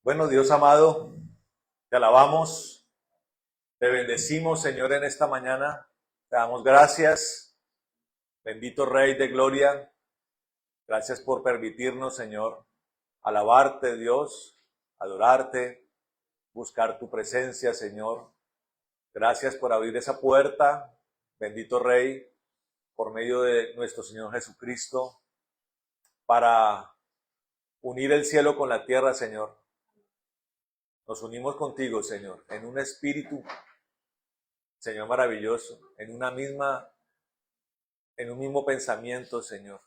Bueno, Dios amado, te alabamos, te bendecimos, Señor, en esta mañana. Te damos gracias, bendito Rey de Gloria. Gracias por permitirnos, Señor, alabarte, Dios, adorarte, buscar tu presencia, Señor. Gracias por abrir esa puerta, bendito Rey, por medio de nuestro Señor Jesucristo, para unir el cielo con la tierra, Señor. Nos unimos contigo, Señor, en un espíritu, Señor maravilloso, en un mismo pensamiento, Señor.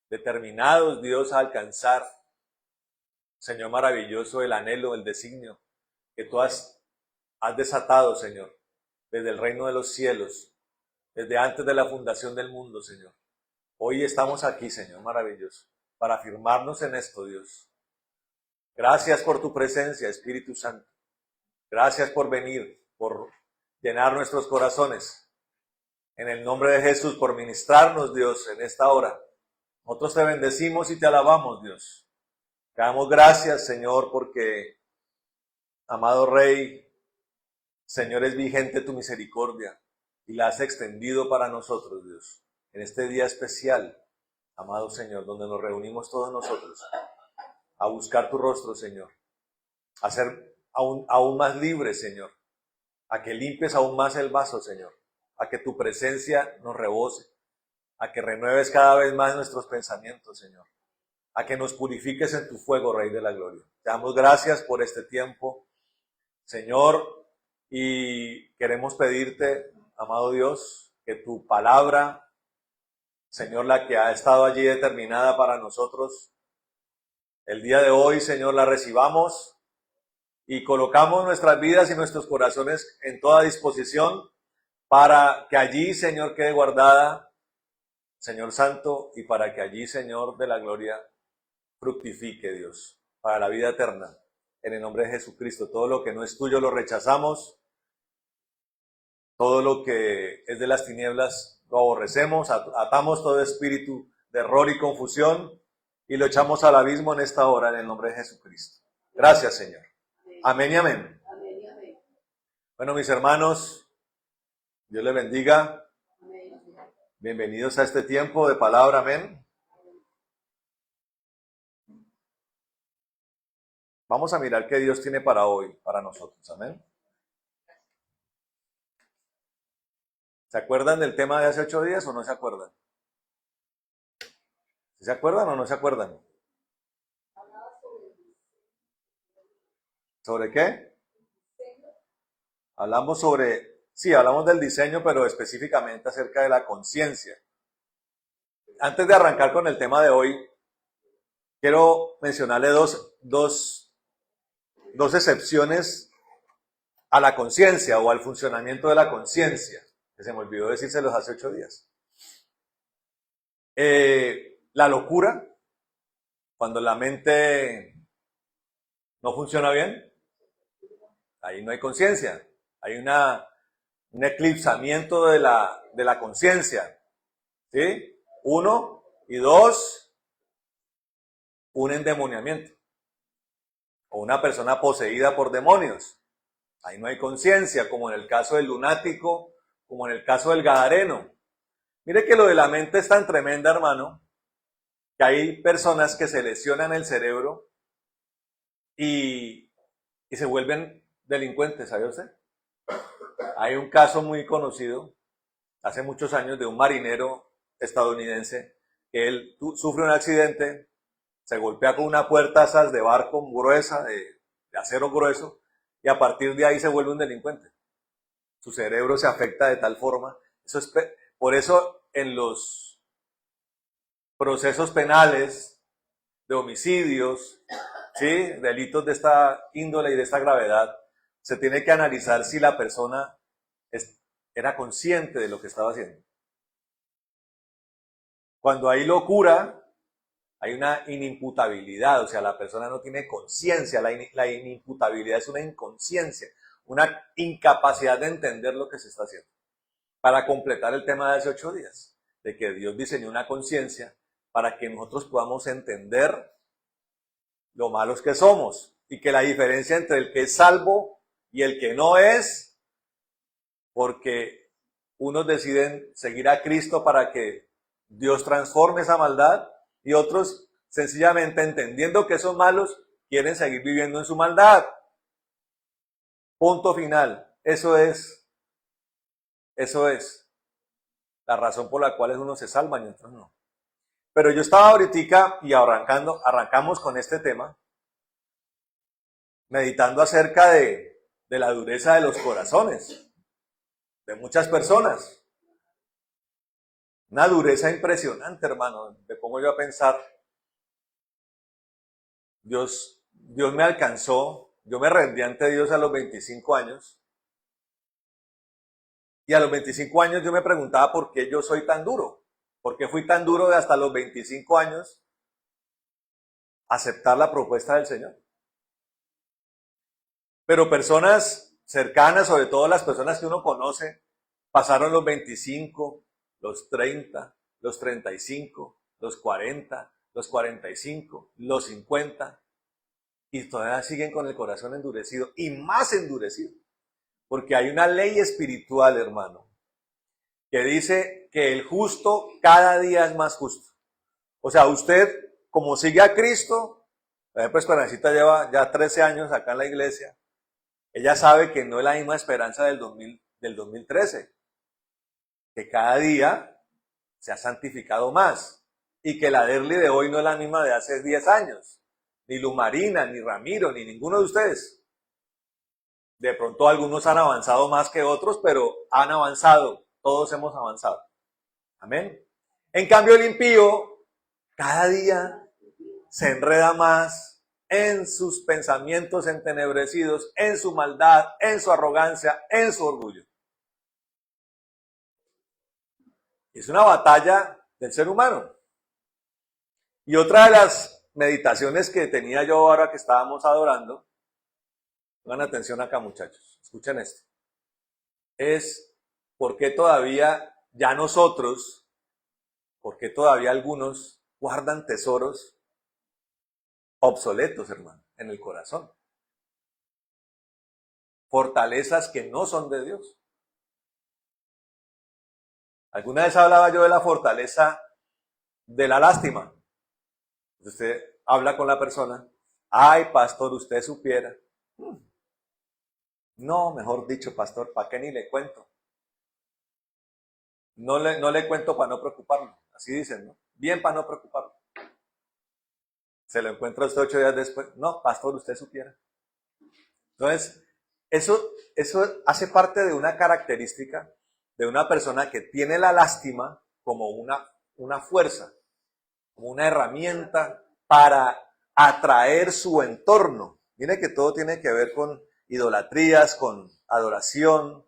Determinados, Dios, a alcanzar, Señor maravilloso, el anhelo, el designio que tú has desatado, Señor, desde el reino de los cielos, desde antes de la fundación del mundo, Señor. Hoy estamos aquí, Señor maravilloso, para afirmarnos en esto, Dios. Gracias por tu presencia, Espíritu Santo. Gracias por venir, por llenar nuestros corazones. En el nombre de Jesús, por ministrarnos, Dios, en esta hora. Nosotros te bendecimos y te alabamos, Dios. Te damos gracias, Señor, porque, amado Rey, Señor, es vigente tu misericordia y la has extendido para nosotros, Dios. En este día especial, amado Señor, donde nos reunimos todos nosotros a buscar tu rostro, Señor, a ser aún más libres, Señor, a que limpies aún más el vaso, Señor, a que tu presencia nos rebose, a que renueves cada vez más nuestros pensamientos, Señor, a que nos purifiques en tu fuego, Rey de la Gloria. Te damos gracias por este tiempo, Señor, y queremos pedirte, amado Dios, que tu palabra, Señor, la que ha estado allí determinada para nosotros, el día de hoy, Señor, la recibamos y colocamos nuestras vidas y nuestros corazones en toda disposición para que allí, Señor, quede guardada, Señor Santo, y para que allí, Señor de la Gloria, fructifique, Dios, para la vida eterna. En el nombre de Jesucristo, todo lo que no es tuyo lo rechazamos, todo lo que es de las tinieblas lo aborrecemos, atamos todo espíritu de error y confusión y lo echamos al abismo en esta hora, en el nombre de Jesucristo. Gracias, Señor. Amén y amén. Bueno, mis hermanos, Dios les bendiga. Bienvenidos a este tiempo de palabra, amén. Vamos a mirar qué Dios tiene para hoy, para nosotros, amén. ¿Se acuerdan del tema de hace 8 días o no se acuerdan? ¿Se acuerdan o no se acuerdan? ¿Sobre qué? Hablamos del diseño, pero específicamente acerca de la conciencia. Antes de arrancar con el tema de hoy, quiero mencionarle dos excepciones a la conciencia o al funcionamiento de la conciencia, que se me olvidó decírselos hace 8 días. La locura, cuando la mente no funciona bien, ahí no hay conciencia, hay un eclipsamiento de la conciencia, ¿sí? 1, y 2, un endemoniamiento, o una persona poseída por demonios. Ahí no hay conciencia, como en el caso del lunático, como en el caso del gadareno. Mire que lo de la mente es tan tremenda, hermano, que hay personas que se lesionan el cerebro y se vuelven delincuentes, ¿sabe usted? Hay un caso muy conocido hace muchos años de un marinero estadounidense que él sufre un accidente, se golpea con una puerta esas de barco gruesa, de acero grueso, y a partir de ahí se vuelve un delincuente. Su cerebro se afecta de tal forma. Por eso en los procesos penales de homicidios, ¿sí?, delitos de esta índole y de esta gravedad, se tiene que analizar si la persona era consciente de lo que estaba haciendo. Cuando hay locura, hay una inimputabilidad, o sea, la persona no tiene conciencia. La inimputabilidad es una inconsciencia, una incapacidad de entender lo que se está haciendo. Para completar el tema de hace 8 días, de que Dios diseñó una conciencia para que nosotros podamos entender lo malos que somos y que la diferencia entre el que es salvo y el que no es, porque unos deciden seguir a Cristo para que Dios transforme esa maldad y otros sencillamente entendiendo que son malos quieren seguir viviendo en su maldad. Punto final. Eso es la razón por la cual unos se salvan y otros no. Pero yo estaba ahorita y arrancamos con este tema, meditando acerca de la dureza de los corazones de muchas personas. Una dureza impresionante, hermano. Me pongo yo a pensar, Dios me alcanzó, yo me rendí ante Dios a los 25 años. Y a los 25 años yo me preguntaba por qué yo soy tan duro. ¿Por qué fui tan duro de hasta los 25 años aceptar la propuesta del Señor? Pero personas cercanas, sobre todo las personas que uno conoce, pasaron los 25, los 30, los 35, los 40, los 45, los 50, y todavía siguen con el corazón endurecido, y más endurecido. Porque hay una ley espiritual, hermano, que dice que el justo cada día es más justo. O sea, usted, como sigue a Cristo, por ejemplo, Esperancita lleva ya 13 años acá en la iglesia, ella sabe que no es la misma esperanza del 2013, que cada día se ha santificado más, y que la Derly de hoy no es la misma de hace 10 años, ni Lumarina, ni Ramiro, ni ninguno de ustedes. De pronto algunos han avanzado más que otros, pero han avanzado, todos hemos avanzado. Amén. En cambio el impío cada día se enreda más en sus pensamientos entenebrecidos, en su maldad, en su arrogancia, en su orgullo. Es una batalla del ser humano. Y otra de las meditaciones que tenía yo ahora que estábamos adorando, pongan atención acá, muchachos, escuchen esto, es por qué todavía ya nosotros, por qué todavía algunos guardan tesoros obsoletos, hermano, en el corazón. Fortalezas que no son de Dios. Alguna vez hablaba yo de la fortaleza de la lástima. Usted habla con la persona, ay, pastor, usted supiera. No, mejor dicho, pastor, ¿para qué ni le cuento? No le cuento para no preocuparlo. Así dicen, ¿no? Bien para no preocuparlo. Se lo encuentra usted 8 días después. No, pastor, usted supiera. Entonces, eso hace parte de una característica de una persona que tiene la lástima como una fuerza, como una herramienta para atraer su entorno. Mire que todo tiene que ver con idolatrías, con adoración,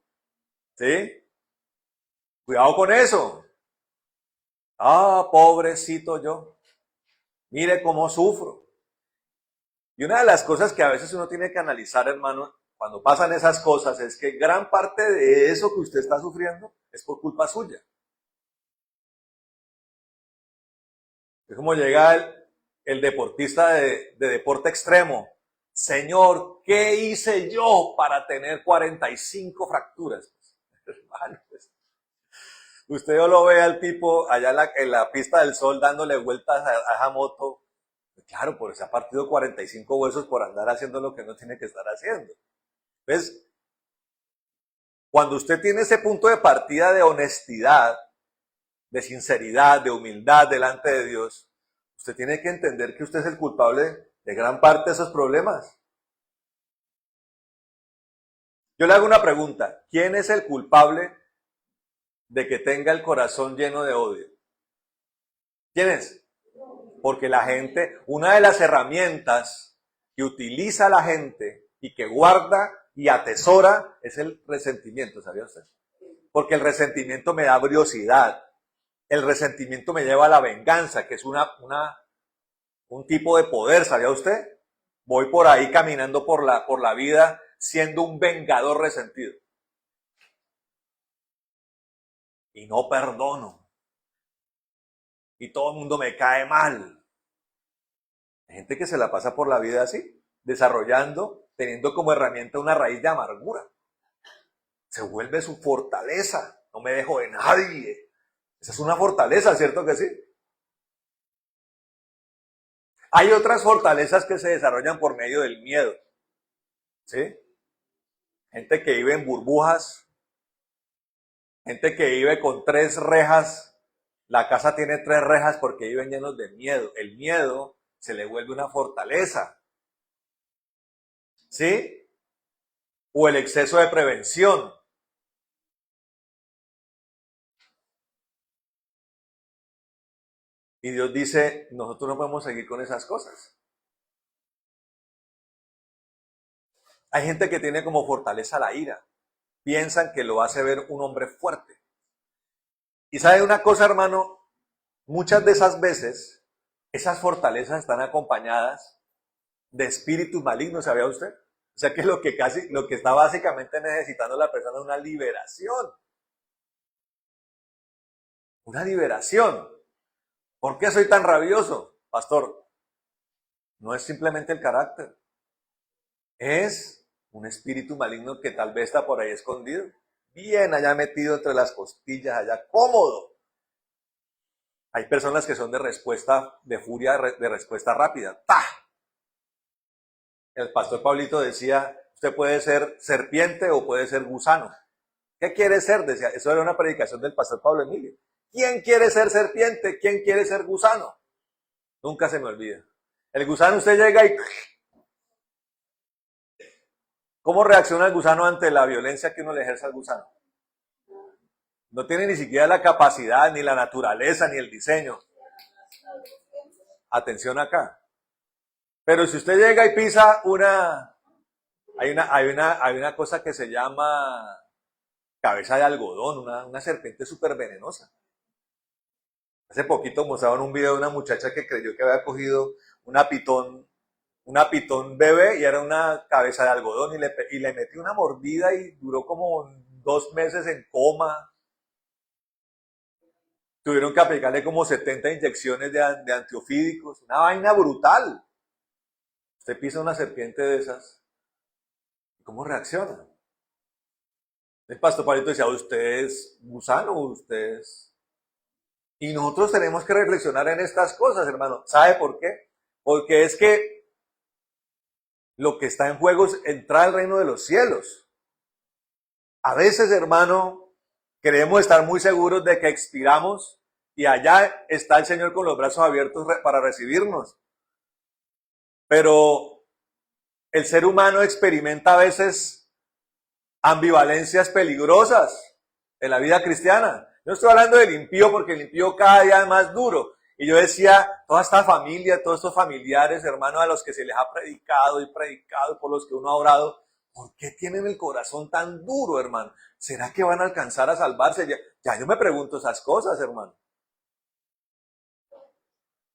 ¿sí? Cuidado con eso. Ah, pobrecito yo. Mire cómo sufro. Y una de las cosas que a veces uno tiene que analizar, hermano, cuando pasan esas cosas, es que gran parte de eso que usted está sufriendo es por culpa suya. Es como llega el deportista de deporte extremo. Señor, ¿qué hice yo para tener 45 fracturas? Hermano, pues, usted no lo ve al tipo allá en la pista del sol dándole vueltas a esa moto. Claro, porque se ha partido 45 huesos por andar haciendo lo que no tiene que estar haciendo. Entonces, cuando usted tiene ese punto de partida de honestidad, de sinceridad, de humildad delante de Dios, usted tiene que entender que usted es el culpable de gran parte de esos problemas. Yo le hago una pregunta. ¿Quién es el culpable de que tenga el corazón lleno de odio? ¿Quién es? Porque la gente, una de las herramientas que utiliza la gente y que guarda y atesora es el resentimiento, ¿sabía usted? Porque el resentimiento me da briosidad. El resentimiento me lleva a la venganza, que es un tipo de poder, ¿sabía usted? Voy por ahí caminando por la vida siendo un vengador resentido. Y no perdono. Y todo el mundo me cae mal. Hay gente que se la pasa por la vida así, desarrollando, teniendo como herramienta una raíz de amargura. Se vuelve su fortaleza. No me dejo de nadie. Esa es una fortaleza, ¿cierto que sí? Hay otras fortalezas que se desarrollan por medio del miedo. ¿Sí? Gente que vive en burbujas. Gente que vive con 3 rejas. La casa tiene 3 rejas porque viven llenos de miedo. El miedo se le vuelve una fortaleza. ¿Sí? O el exceso de prevención. Y Dios dice, nosotros no podemos seguir con esas cosas. Hay gente que tiene como fortaleza la ira. Piensan que lo hace ver un hombre fuerte. Y sabe una cosa, hermano, muchas de esas veces, esas fortalezas están acompañadas de espíritus malignos, ¿sabía usted? O sea que lo que está básicamente necesitando la persona es una liberación. Una liberación. ¿Por qué soy tan rabioso, pastor? No es simplemente el carácter. Es un espíritu maligno que tal vez está por ahí escondido. Bien allá metido entre las costillas, allá cómodo. Hay personas que son de respuesta, de furia, de respuesta rápida. ¡Tah! El pastor Pablito decía, usted puede ser serpiente o puede ser gusano. ¿Qué quiere ser? Decía, eso era una predicación del pastor Pablo Emilio. ¿Quién quiere ser serpiente? ¿Quién quiere ser gusano? Nunca se me olvida. El gusano, usted llega y... ¿Cómo reacciona el gusano ante la violencia que uno le ejerce al gusano? No tiene ni siquiera la capacidad, ni la naturaleza, ni el diseño. Atención acá. Pero si usted llega y pisa hay una cosa que se llama cabeza de algodón, una serpiente súper venenosa. Hace poquito mostraban un video de una muchacha que creyó que había cogido una pitón bebé y era una cabeza de algodón y le metió una mordida y duró como 2 meses en coma. Tuvieron que aplicarle como 70 inyecciones de antiofídicos. Una vaina brutal. Usted pisa una serpiente de esas. ¿Cómo reacciona? El pastor Palito decía, ¿usted es gusano o usted es...? Y nosotros tenemos que reflexionar en estas cosas, hermano. ¿Sabe por qué? Porque es que lo que está en juego es entrar al reino de los cielos. A veces, hermano, queremos estar muy seguros de que expiramos y allá está el Señor con los brazos abiertos para recibirnos. Pero el ser humano experimenta a veces ambivalencias peligrosas en la vida cristiana. No estoy hablando del impío porque el impío cada día es más duro. Y yo decía, toda esta familia, todos estos familiares, hermanos, a los que se les ha predicado y predicado, por los que uno ha orado, ¿por qué tienen el corazón tan duro, hermano? ¿Será que van a alcanzar a salvarse? Ya yo me pregunto esas cosas, hermano.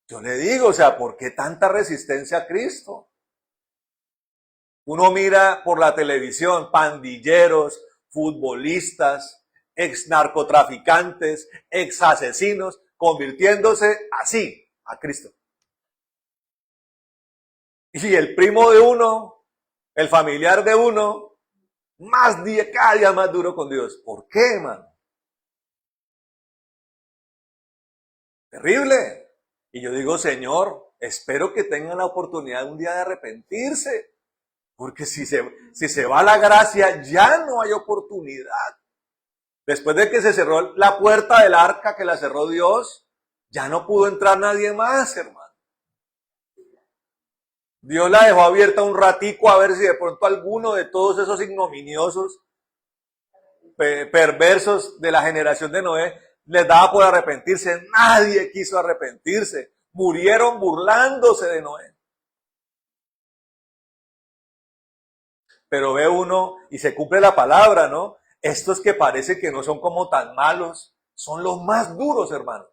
Yo le digo, o sea, ¿por qué tanta resistencia a Cristo? Uno mira por la televisión pandilleros, futbolistas, ex narcotraficantes, ex asesinos, convirtiéndose así a Cristo. Y el primo de uno, el familiar de uno, cada día más duro con Dios. ¿Por qué, hermano? Terrible. Y yo digo, Señor, espero que tengan la oportunidad un día de arrepentirse. Porque si se va la gracia, ya no hay oportunidad. Después de que se cerró la puerta del arca, que la cerró Dios, ya no pudo entrar nadie más, hermano. Dios la dejó abierta un ratico a ver si de pronto alguno de todos esos ignominiosos, perversos de la generación de Noé les daba por arrepentirse. Nadie quiso arrepentirse. Murieron burlándose de Noé. Pero ve uno y se cumple la palabra, ¿no? Estos que parece que no son como tan malos, son los más duros, hermano.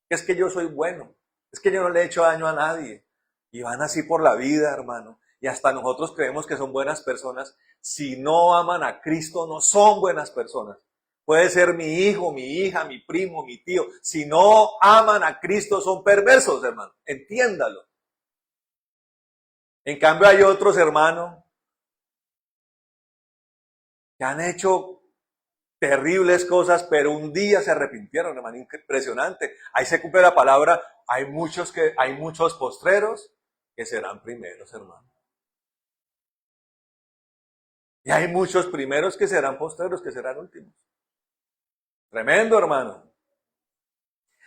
Es que yo soy bueno, es que yo no le he hecho daño a nadie. Y van así por la vida, hermano. Y hasta nosotros creemos que son buenas personas. Si no aman a Cristo, no son buenas personas. Puede ser mi hijo, mi hija, mi primo, mi tío. Si no aman a Cristo, son perversos, hermano. Entiéndalo. En cambio hay otros, hermano, que han hecho terribles cosas, pero un día se arrepintieron, hermano. Impresionante. Ahí se cumple la palabra. Hay muchos postreros que serán primeros, hermano. Y hay muchos primeros que serán postreros, que serán últimos. Tremendo, hermano.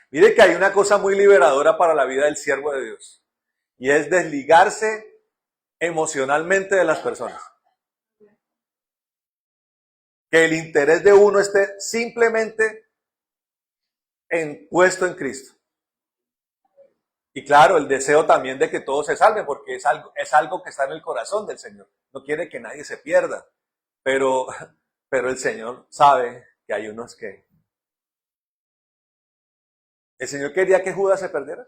Mire que hay una cosa muy liberadora para la vida del siervo de Dios. Y es desligarse emocionalmente de las personas. Que el interés de uno esté simplemente puesto en Cristo. Y claro, el deseo también de que todos se salven, porque es algo que está en el corazón del Señor. No quiere que nadie se pierda. Pero el Señor sabe que hay unos que... El Señor quería que Judas se perdiera.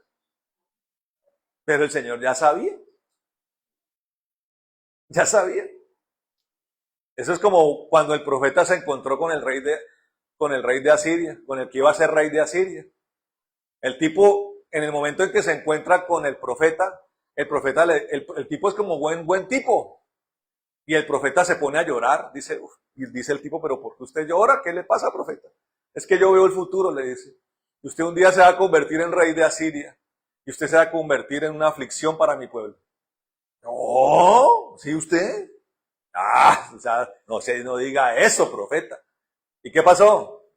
Pero el Señor ya sabía. Ya sabía. Eso es como cuando el profeta se encontró con el rey de Asiria, con el que iba a ser rey de Asiria. El tipo, en el momento en que se encuentra con el tipo es como buen tipo. Y el profeta se pone a llorar, dice el tipo, pero ¿por qué usted llora? ¿Qué le pasa, profeta? Es que yo veo el futuro, le dice. Y usted un día se va a convertir en rey de Asiria. Y usted se va a convertir en una aflicción para mi pueblo. No, ¿sí usted? O sea, no diga eso, profeta. ¿Y qué pasó?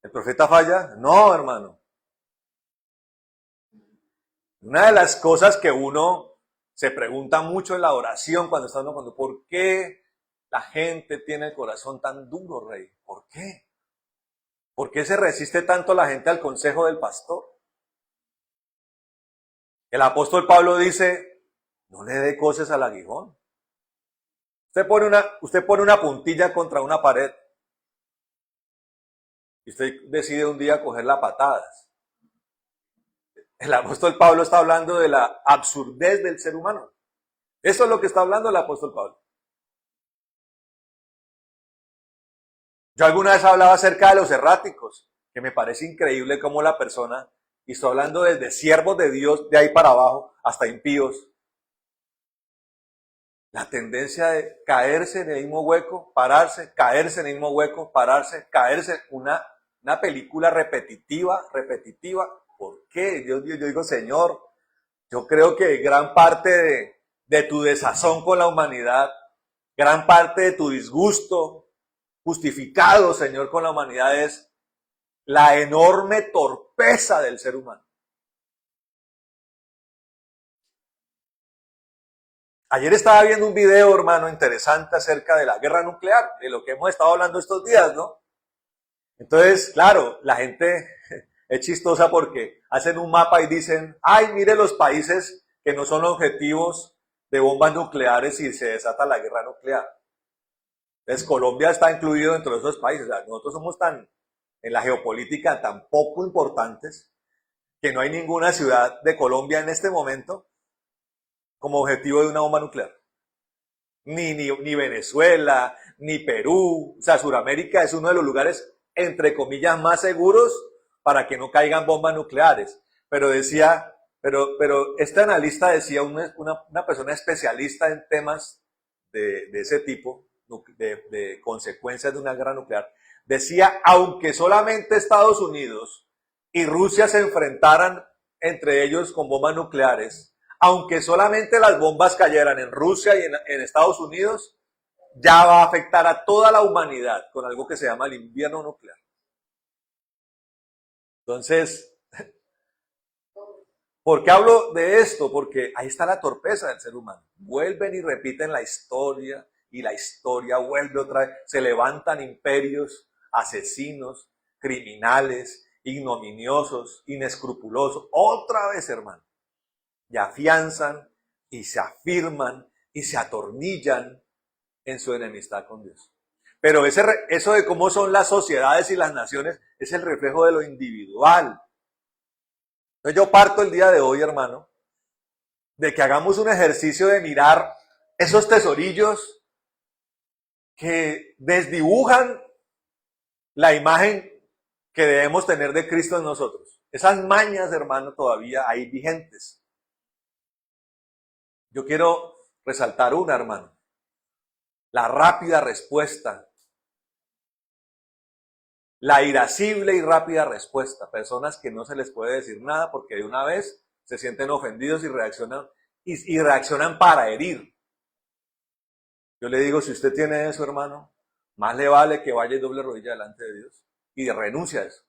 ¿El profeta falla? No, hermano. Una de las cosas que uno se pregunta mucho en la oración cuando está orando, ¿por qué la gente tiene el corazón tan duro, rey? ¿Por qué? ¿Por qué se resiste tanto la gente al consejo del pastor? El apóstol Pablo dice, no le dé coces al aguijón. Usted pone una puntilla contra una pared y usted decide un día cogerla a patadas. El apóstol Pablo está hablando de la absurdez del ser humano. Eso es lo que está hablando el apóstol Pablo. Yo alguna vez hablaba acerca de los erráticos, que me parece increíble cómo la persona, y estoy hablando desde siervos de Dios, de ahí para abajo, hasta impíos, la tendencia de caerse en el mismo hueco, pararse, caerse en el mismo hueco, pararse, caerse, una película repetitiva. ¿Por qué? Yo digo, Señor, yo creo que gran parte de tu desazón con la humanidad, gran parte de tu disgusto justificado, Señor, con la humanidad es la enorme torpeza del ser humano. Ayer estaba viendo un video, hermano, interesante acerca de la guerra nuclear, de lo que hemos estado hablando estos días, ¿no? Entonces, claro, la gente es chistosa porque hacen un mapa y dicen, ay, mire los países que no son objetivos de bombas nucleares y se desata la guerra nuclear. Entonces, Colombia está incluido dentro de esos países. O sea, nosotros somos en la geopolítica tan poco importantes que no hay ninguna ciudad de Colombia en este momento como objetivo de una bomba nuclear. Ni Venezuela, ni Perú. O sea, Sudamérica es uno de los lugares, entre comillas, más seguros para que no caigan bombas nucleares. Pero este analista decía, una persona especialista en temas de ese tipo, de consecuencias de una guerra nuclear, decía, aunque solamente Estados Unidos y Rusia se enfrentaran entre ellos con bombas nucleares, aunque solamente las bombas cayeran en Rusia y en Estados Unidos, ya va a afectar a toda la humanidad con algo que se llama el invierno nuclear. Entonces, ¿por qué hablo de esto? Porque ahí está la torpeza del ser humano. Vuelven y repiten la historia y la historia vuelve otra vez. Se levantan imperios, asesinos, criminales, ignominiosos, inescrupulosos. Otra vez, hermano. Y afianzan y se afirman y se atornillan en su enemistad con Dios. Pero eso de cómo son las sociedades y las naciones es el reflejo de lo individual. Entonces yo parto el día de hoy, hermano, de que hagamos un ejercicio de mirar esos tesorillos que desdibujan la imagen que debemos tener de Cristo en nosotros. Esas mañas, hermano, todavía hay vigentes. Yo quiero resaltar una, hermano. La rápida respuesta. La irascible y rápida respuesta. Personas que no se les puede decir nada porque de una vez se sienten ofendidos y reaccionan para herir. Yo le digo, si usted tiene eso, hermano, más le vale que vaya y doble rodilla delante de Dios y renuncia a eso.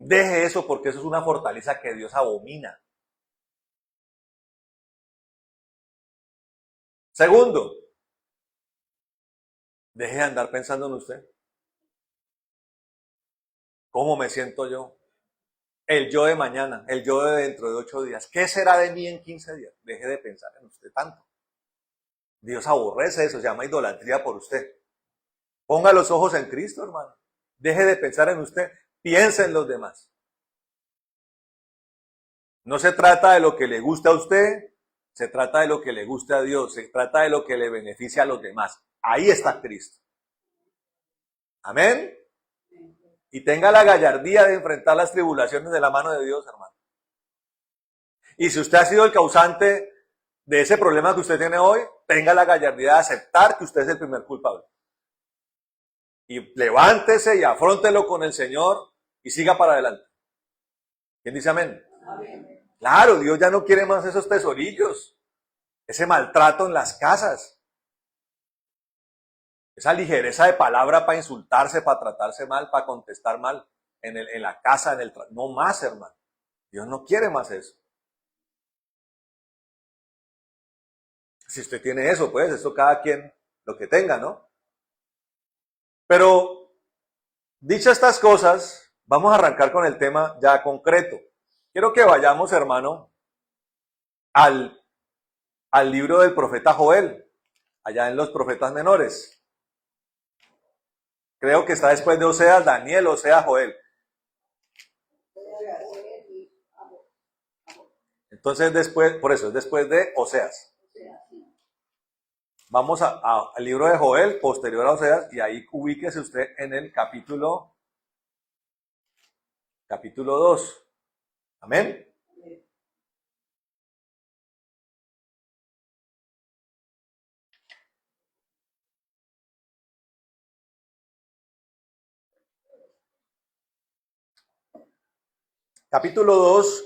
Deje eso porque eso es una fortaleza que Dios abomina. Segundo, deje de andar pensando en usted. ¿Cómo me siento yo? El yo de mañana, el yo de dentro de 8 días. ¿Qué será de mí en 15 días? Deje de pensar en usted tanto. Dios aborrece eso, se llama idolatría por usted. Ponga los ojos en Cristo, hermano. Deje de pensar en usted, piense en los demás. No se trata de lo que le gusta a usted, se trata de lo que le gusta a Dios, se trata de lo que le beneficia a los demás. Ahí está Cristo. Amén. Y tenga la gallardía de enfrentar las tribulaciones de la mano de Dios, hermano. Y si usted ha sido el causante de ese problema que usted tiene hoy, tenga la gallardía de aceptar que usted es el primer culpable. Y levántese y afróntelo con el Señor y siga para adelante. ¿Quién dice amén? Amén. Claro, Dios ya no quiere más esos tesorillos, ese maltrato en las casas, esa ligereza de palabra para insultarse, para tratarse mal, para contestar mal en la casa, no más, hermano. Dios no quiere más eso. Si usted tiene eso, pues eso cada quien lo que tenga, ¿no? Pero, dichas estas cosas, vamos a arrancar con el tema ya concreto. Quiero que vayamos, hermano, al libro del profeta Joel, allá en los profetas menores. Creo que está después de Oseas, Daniel, Oseas, Joel. Entonces después, por eso es después de Oseas. Vamos al libro de Joel, posterior a Oseas, y ahí ubíquese usted en el capítulo 2. Amén. Capítulo 2,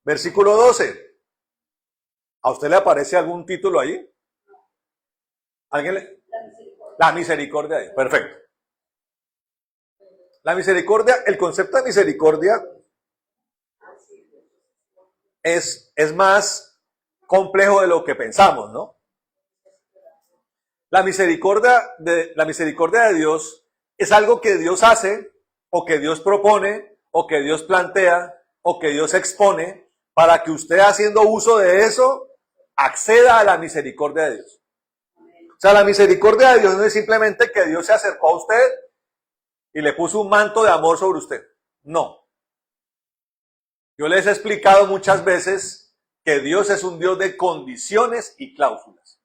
versículo 12. ¿A usted le aparece algún título ahí? ¿Alguien La misericordia de Dios. Perfecto. La misericordia, el concepto de misericordia es más complejo de lo que pensamos, ¿no? La misericordia de Dios es algo que Dios hace, o que Dios propone, o que Dios plantea, o que Dios expone, para que usted, haciendo uso de eso, acceda a la misericordia de Dios. O sea, la misericordia de Dios no es simplemente que Dios se acercó a usted y le puso un manto de amor sobre usted. No. Yo les he explicado muchas veces que Dios es un Dios de condiciones y cláusulas.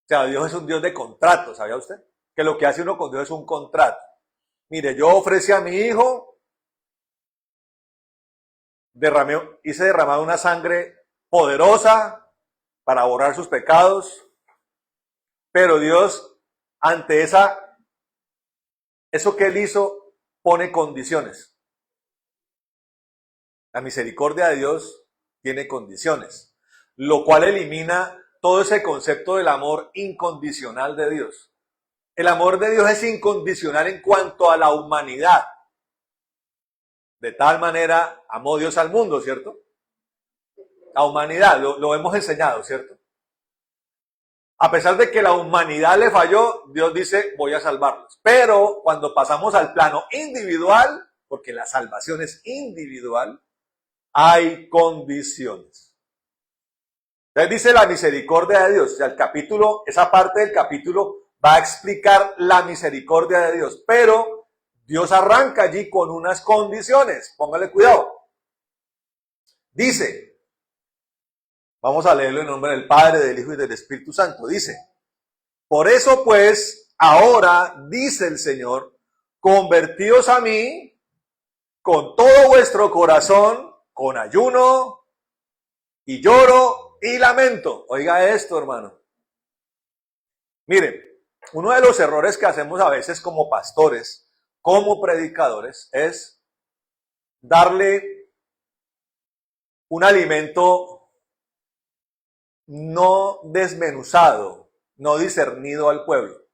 O sea, Dios es un Dios de contratos, ¿sabía usted? Que lo que hace uno con Dios es un contrato. Mire, yo ofrecí a mi hijo, hice derramar una sangre poderosa para borrar sus pecados, pero Dios, ante eso que Él hizo, pone condiciones. La misericordia de Dios tiene condiciones, lo cual elimina todo ese concepto del amor incondicional de Dios. El amor de Dios es incondicional en cuanto a la humanidad. De tal manera amó Dios al mundo, ¿cierto? La humanidad, lo hemos enseñado, ¿cierto? A pesar de que la humanidad le falló, Dios dice, voy a salvarlos. Pero cuando pasamos al plano individual, porque la salvación es individual, hay condiciones. Entonces dice la misericordia de Dios. O sea, el capítulo, esa parte del capítulo va a explicar la misericordia de Dios. Pero Dios arranca allí con unas condiciones. Póngale cuidado. Dice, vamos a leerlo en nombre del Padre, del Hijo y del Espíritu Santo. Dice, por eso pues, ahora, dice el Señor, convertíos a mí con todo vuestro corazón, con ayuno y lloro y lamento. Oiga esto, hermano. Miren, uno de los errores que hacemos a veces como pastores, como predicadores, es darle un alimento no desmenuzado, no discernido al pueblo.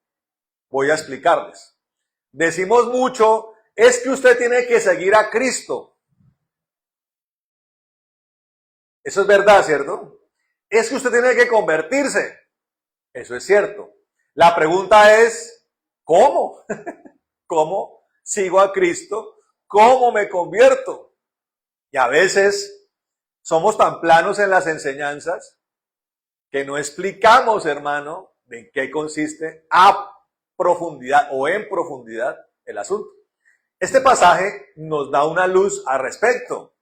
Voy a explicarles. Decimos mucho, es que usted tiene que seguir a Cristo. Eso es verdad, ¿cierto? Es que usted tiene que convertirse. Eso es cierto. La pregunta es, ¿cómo? ¿Cómo sigo a Cristo? ¿Cómo me convierto? Y a veces somos tan planos en las enseñanzas que no explicamos, hermano, de en qué consiste a profundidad o en profundidad el asunto. Este pasaje nos da una luz al respecto.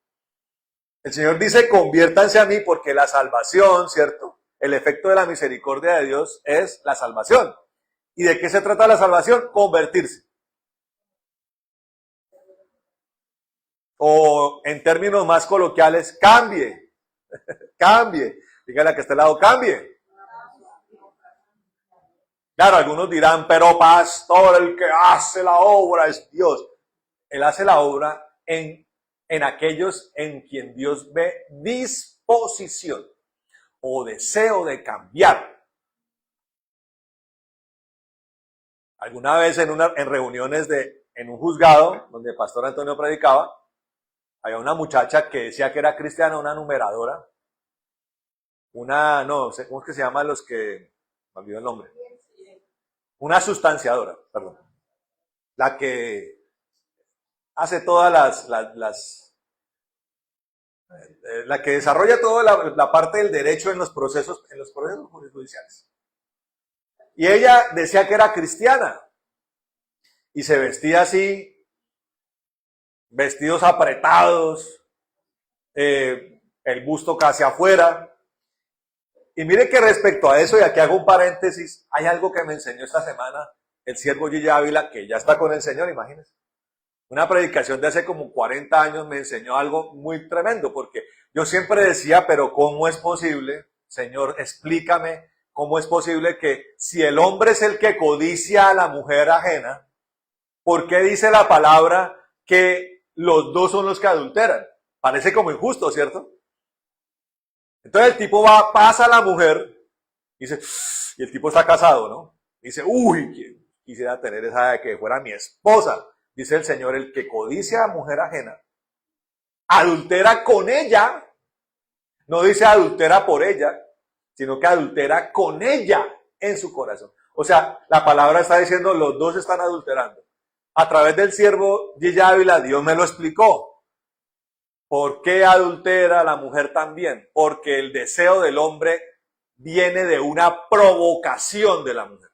El Señor dice, conviértanse a mí porque la salvación, ¿cierto? El efecto de la misericordia de Dios es la salvación. ¿Y de qué se trata la salvación? Convertirse. O en términos más coloquiales, cambie. Cambie. Dígale a que esté al lado, cambie. Claro, algunos dirán, pero pastor, el que hace la obra es Dios. Él hace la obra en aquellos en quien Dios ve disposición o deseo de cambiar. Alguna vez en reuniones en un juzgado donde el pastor Antonio predicaba, había una muchacha que decía que era cristiana, una numeradora, no sé, ¿cómo es que se llaman los que, me olvidó el nombre? Una sustanciadora, perdón. La que hace todas la que desarrolla toda la parte del derecho en los procesos jurisdiccionales. Y ella decía que era cristiana y se vestía así, vestidos apretados, el busto casi afuera. Y mire que respecto a eso, y aquí hago un paréntesis, hay algo que me enseñó esta semana el siervo Gigi Ávila, que ya está con el Señor, imagínense. Una predicación de hace como 40 años me enseñó algo muy tremendo, porque yo siempre decía, pero ¿cómo es posible? Señor, explícame cómo es posible que si el hombre es el que codicia a la mujer ajena, ¿por qué dice la palabra que los dos son los que adulteran? Parece como injusto, ¿cierto? Entonces el tipo pasa a la mujer, dice, y el tipo está casado, ¿no? Dice, uy, quisiera tener esa de que fuera mi esposa. Dice el Señor, el que codicia a mujer ajena, adultera con ella, no dice adultera por ella, sino que adultera con ella en su corazón. O sea, la palabra está diciendo, los dos están adulterando. A través del siervo Gigi Ávila, Dios me lo explicó. ¿Por qué adultera la mujer también? Porque el deseo del hombre viene de una provocación de la mujer.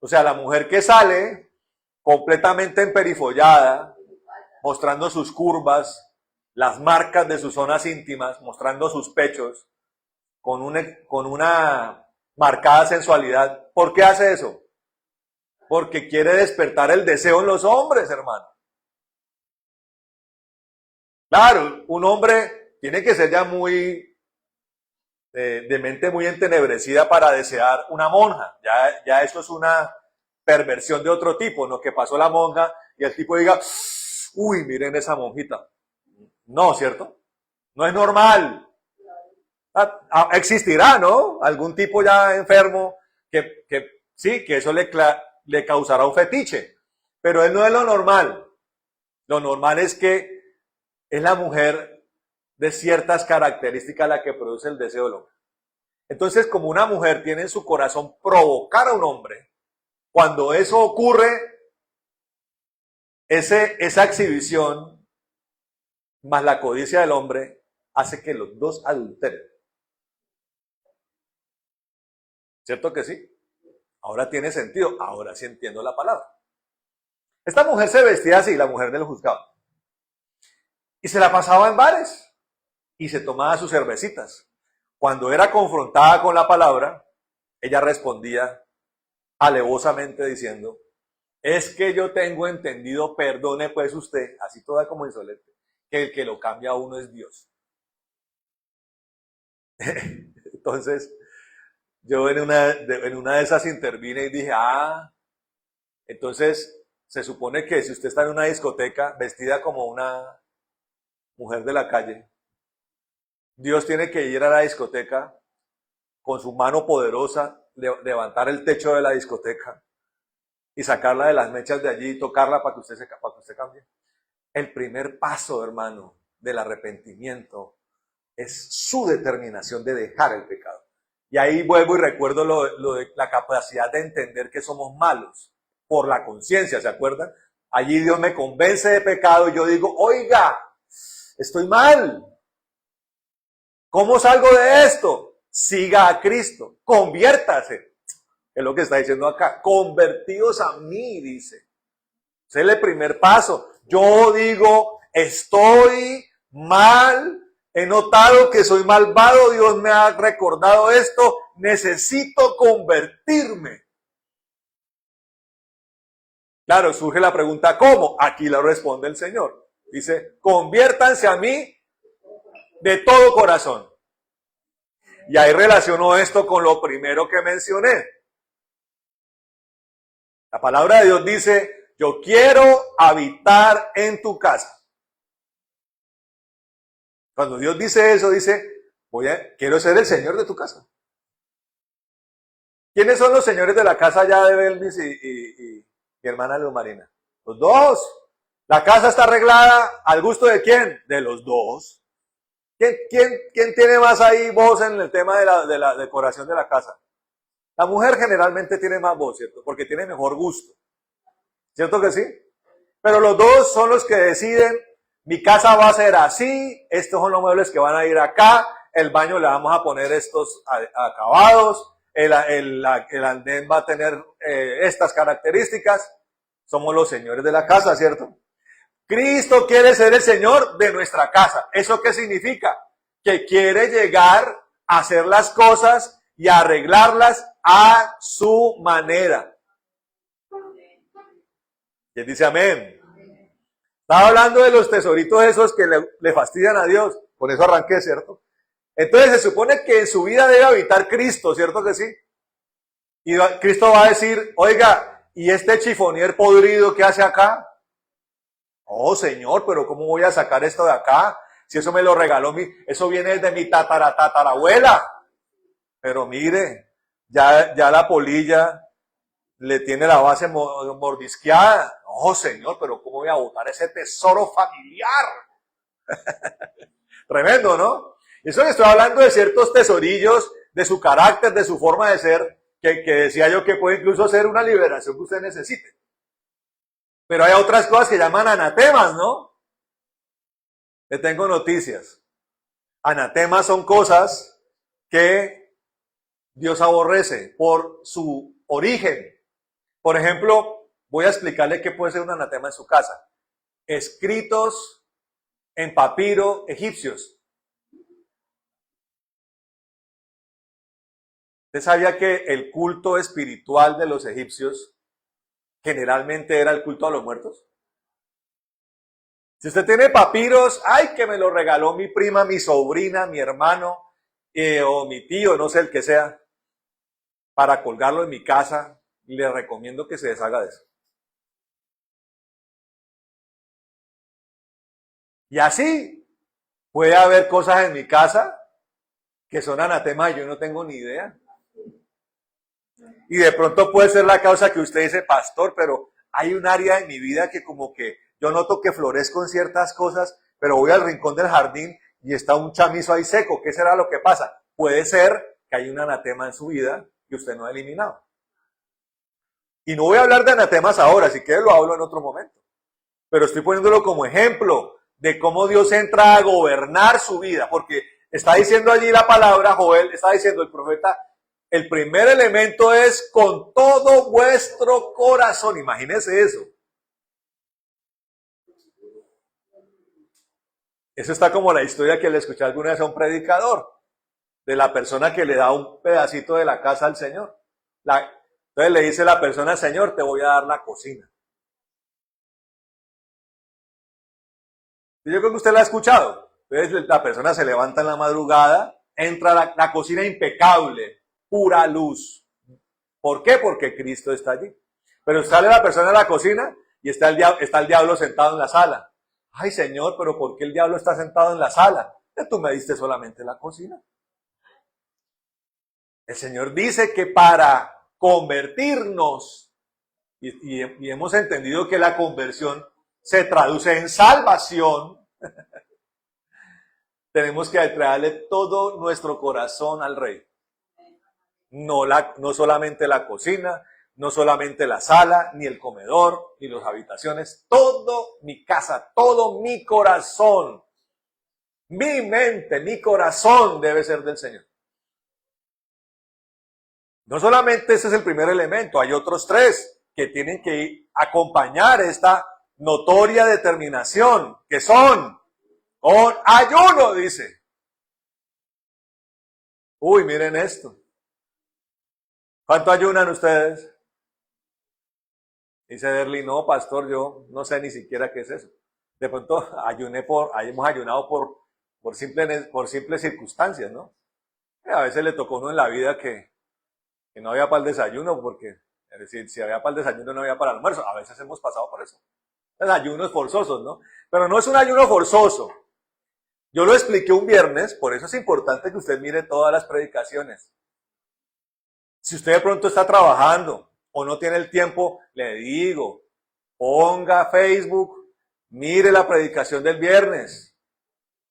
O sea, la mujer que sale completamente emperifollada, mostrando sus curvas, las marcas de sus zonas íntimas, mostrando sus pechos, con una marcada sensualidad. ¿Por qué hace eso? Porque quiere despertar el deseo en los hombres, hermano. Claro, un hombre tiene que ser ya muy de mente muy entenebrecida para desear una monja. Ya eso es una perversión de otro tipo, no que pasó la monja y el tipo diga, uy, miren esa monjita. No, ¿cierto? No es normal. Existirá, ¿no? Algún tipo ya enfermo que sí, que eso le causará un fetiche. Pero él no es lo normal. Lo normal es que es la mujer de ciertas características la que produce el deseo del hombre. Entonces, como una mujer tiene en su corazón provocar a un hombre, cuando eso ocurre, esa exhibición más la codicia del hombre hace que los dos adulteren. ¿Cierto que sí? Ahora tiene sentido, ahora sí entiendo la palabra. Esta mujer se vestía así, la mujer del juzgado. Y se la pasaba en bares y se tomaba sus cervecitas. Cuando era confrontada con la palabra, ella respondía alevosamente diciendo, es que yo tengo entendido, perdone pues usted, así toda como insolente, que el que lo cambia a uno es Dios. Entonces, yo en una de esas intervine y dije, entonces se supone que si usted está en una discoteca vestida como una mujer de la calle, Dios tiene que ir a la discoteca con su mano poderosa, levantar el techo de la discoteca y sacarla de las mechas de allí y tocarla para que usted cambie. El primer paso, hermano, del arrepentimiento es su determinación de dejar el pecado. Y ahí vuelvo y recuerdo lo de la capacidad de entender que somos malos por la conciencia, ¿se acuerdan? Allí Dios me convence de pecado y yo digo, oiga, estoy mal. ¿Cómo salgo de esto? Siga a Cristo, conviértase. Es lo que está diciendo acá. Convertidos a mí, dice. Ese es el primer paso. Yo digo, estoy mal, he notado que soy malvado, Dios me ha recordado esto, necesito convertirme. Claro, surge la pregunta, ¿cómo? Aquí la responde el Señor. Dice, conviértanse a mí de todo corazón. Y ahí relaciono esto con lo primero que mencioné. La palabra de Dios dice, yo quiero habitar en tu casa. Cuando Dios dice eso, dice, quiero ser el Señor de tu casa. ¿Quiénes son los señores de la casa ya de Belvis y mi hermana Luz Marina? Los dos. La casa está arreglada ¿al gusto de quién? De los dos. ¿Quién tiene más ahí voz en el tema de la decoración de la casa? La mujer generalmente tiene más voz, ¿cierto? Porque tiene mejor gusto. ¿Cierto que sí? Pero los dos son los que deciden, mi casa va a ser así, estos son los muebles que van a ir acá, el baño le vamos a poner estos acabados, el andén va a tener estas características. Somos los señores de la casa, ¿cierto? Cristo quiere ser el Señor de nuestra casa. ¿Eso qué significa? Que quiere llegar a hacer las cosas y a arreglarlas a su manera. ¿Quién dice amén? Estaba hablando de los tesoritos esos que le fastidian a Dios. Por eso arranqué, ¿cierto? Entonces se supone que en su vida debe habitar Cristo, ¿cierto que sí? Y Cristo va a decir, oiga, ¿y este chifonier podrido qué hace acá? Oh, Señor, pero ¿cómo voy a sacar esto de acá? Si eso me lo regaló eso viene de mi tatarabuela. Pero mire, ya la polilla le tiene la base mordisqueada. Oh, Señor, pero ¿cómo voy a botar ese tesoro familiar? Tremendo, ¿no? Eso le estoy hablando de ciertos tesorillos, de su carácter, de su forma de ser, que decía yo que puede incluso ser una liberación que usted necesite. Pero hay otras cosas que llaman anatemas, ¿no? Le tengo noticias. Anatemas son cosas que Dios aborrece por su origen. Por ejemplo, voy a explicarle qué puede ser un anatema en su casa. Escritos en papiro egipcios. ¿Usted sabía que el culto espiritual de los egipcios generalmente era el culto a los muertos? Si usted tiene papiros, ay, que me lo regaló mi prima, mi sobrina, mi hermano, o mi tío, no sé el que sea, para colgarlo en mi casa, Y le recomiendo que se deshaga de eso. Y así puede haber cosas en mi casa que son anatemas y yo no tengo ni idea. Y de pronto puede ser la causa que usted dice, pastor, pero hay un área en mi vida que como que yo noto que florezco en ciertas cosas, pero voy al rincón del jardín y está un chamizo ahí seco. ¿Qué será lo que pasa? Puede ser que hay un anatema en su vida que usted no ha eliminado. Y no voy a hablar de anatemas ahora, si quiere lo hablo en otro momento. Pero estoy poniéndolo como ejemplo de cómo Dios entra a gobernar su vida, porque está diciendo allí la palabra, Joel, está diciendo el profeta, el primer elemento es con todo vuestro corazón. Imagínese eso. Eso está como la historia que le escuché alguna vez a un predicador, de la persona que le da un pedacito de la casa al Señor. Entonces le dice la persona, Señor, te voy a dar la cocina. Yo creo que usted la ha escuchado. Entonces la persona se levanta en la madrugada, entra a la cocina impecable, pura luz. ¿Por qué? Porque Cristo está allí. Pero sale la persona a la cocina y está el diablo sentado en la sala. Ay, Señor, pero ¿por qué el diablo está sentado en la sala? Tú me diste solamente la cocina. El Señor dice que para convertirnos, y hemos entendido que la conversión se traduce en salvación, tenemos que entregarle todo nuestro corazón al Rey. No solamente la cocina, no solamente la sala, ni el comedor, ni las habitaciones, todo mi casa, todo mi corazón, mi mente, mi corazón debe ser del Señor. No solamente ese es el primer elemento, hay otros tres que tienen que acompañar esta notoria determinación, que son con ayuno, dice. Uy, miren esto. ¿Cuánto ayunan ustedes? Dice Derly, no, pastor, yo no sé ni siquiera qué es eso. De pronto hemos ayunado por simples circunstancias, ¿no? A veces le tocó a uno en la vida que no había para el desayuno, porque es decir, si había para el desayuno no había para el almuerzo. A veces hemos pasado por eso. Los ayunos forzosos, ¿no? Pero no es un ayuno forzoso. Yo lo expliqué un viernes, por eso es importante que usted mire todas las predicaciones. Si usted de pronto está trabajando o no tiene el tiempo, le digo, ponga Facebook, mire la predicación del viernes,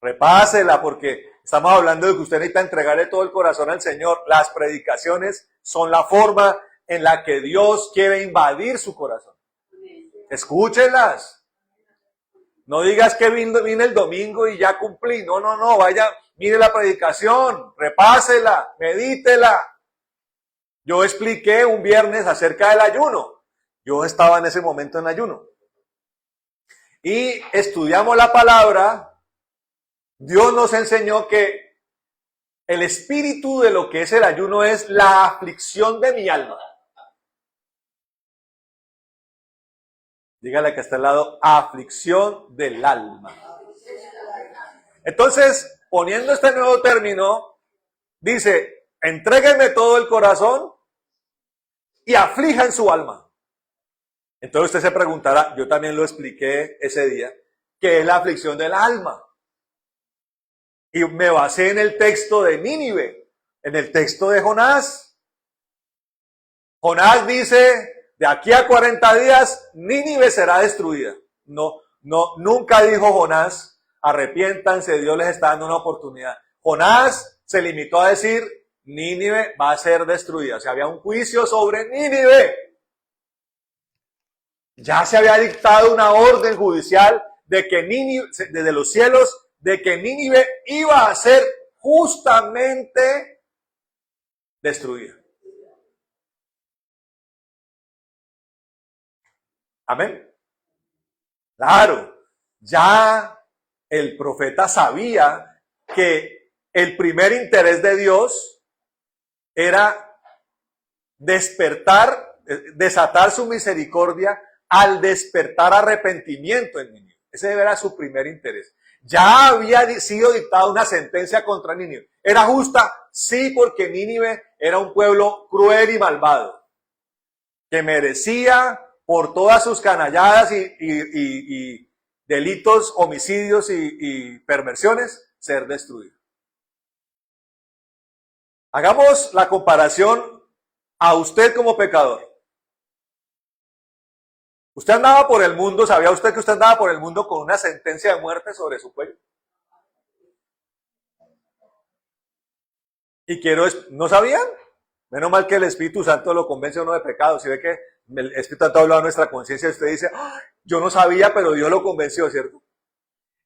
repásela, porque estamos hablando de que usted necesita entregarle todo el corazón al Señor. Las predicaciones son la forma en la que Dios quiere invadir su corazón. Escúchelas. No digas que vine el domingo y ya cumplí. No, vaya, mire la predicación, repásela, medítela. Yo expliqué un viernes acerca del ayuno. Yo estaba en ese momento en ayuno. Y estudiamos la palabra. Dios nos enseñó que el espíritu de lo que es el ayuno es la aflicción de mi alma. Dígale que está al lado, aflicción del alma. Entonces, poniendo este nuevo término, dice, entréguenme todo el corazón y aflijan su alma. Entonces usted se preguntará, yo también lo expliqué ese día, ¿qué es la aflicción del alma? Y me basé en el texto de Nínive, en el texto de Jonás. Jonás dice, de aquí a 40 días, Nínive será destruida. Nunca dijo Jonás, arrepiéntanse, Dios les está dando una oportunidad. Jonás se limitó a decir, Nínive va a ser destruida. O sea, había un juicio sobre Nínive. Ya se había dictado una orden judicial de que Nínive, desde los cielos, de que Nínive iba a ser justamente destruida. Amén. Claro, ya el profeta sabía que el primer interés de Dios era desatar su misericordia al despertar arrepentimiento en Nínive. Ese era su primer interés. Ya había sido dictada una sentencia contra Nínive. ¿Era justa? Sí, porque Nínive era un pueblo cruel y malvado. que merecía por todas sus canalladas y delitos, homicidios y perversiones, ser destruido. Hagamos la comparación a usted como pecador. Usted andaba por el mundo, ¿sabía usted que usted andaba por el mundo con una sentencia de muerte sobre su cuello? Y ¿no sabían? Menos mal que el Espíritu Santo lo convence a uno de pecado. Si ve que el Espíritu Santo habla a nuestra conciencia, usted dice, ¡oh, yo no sabía, pero Dios lo convenció, ¿cierto?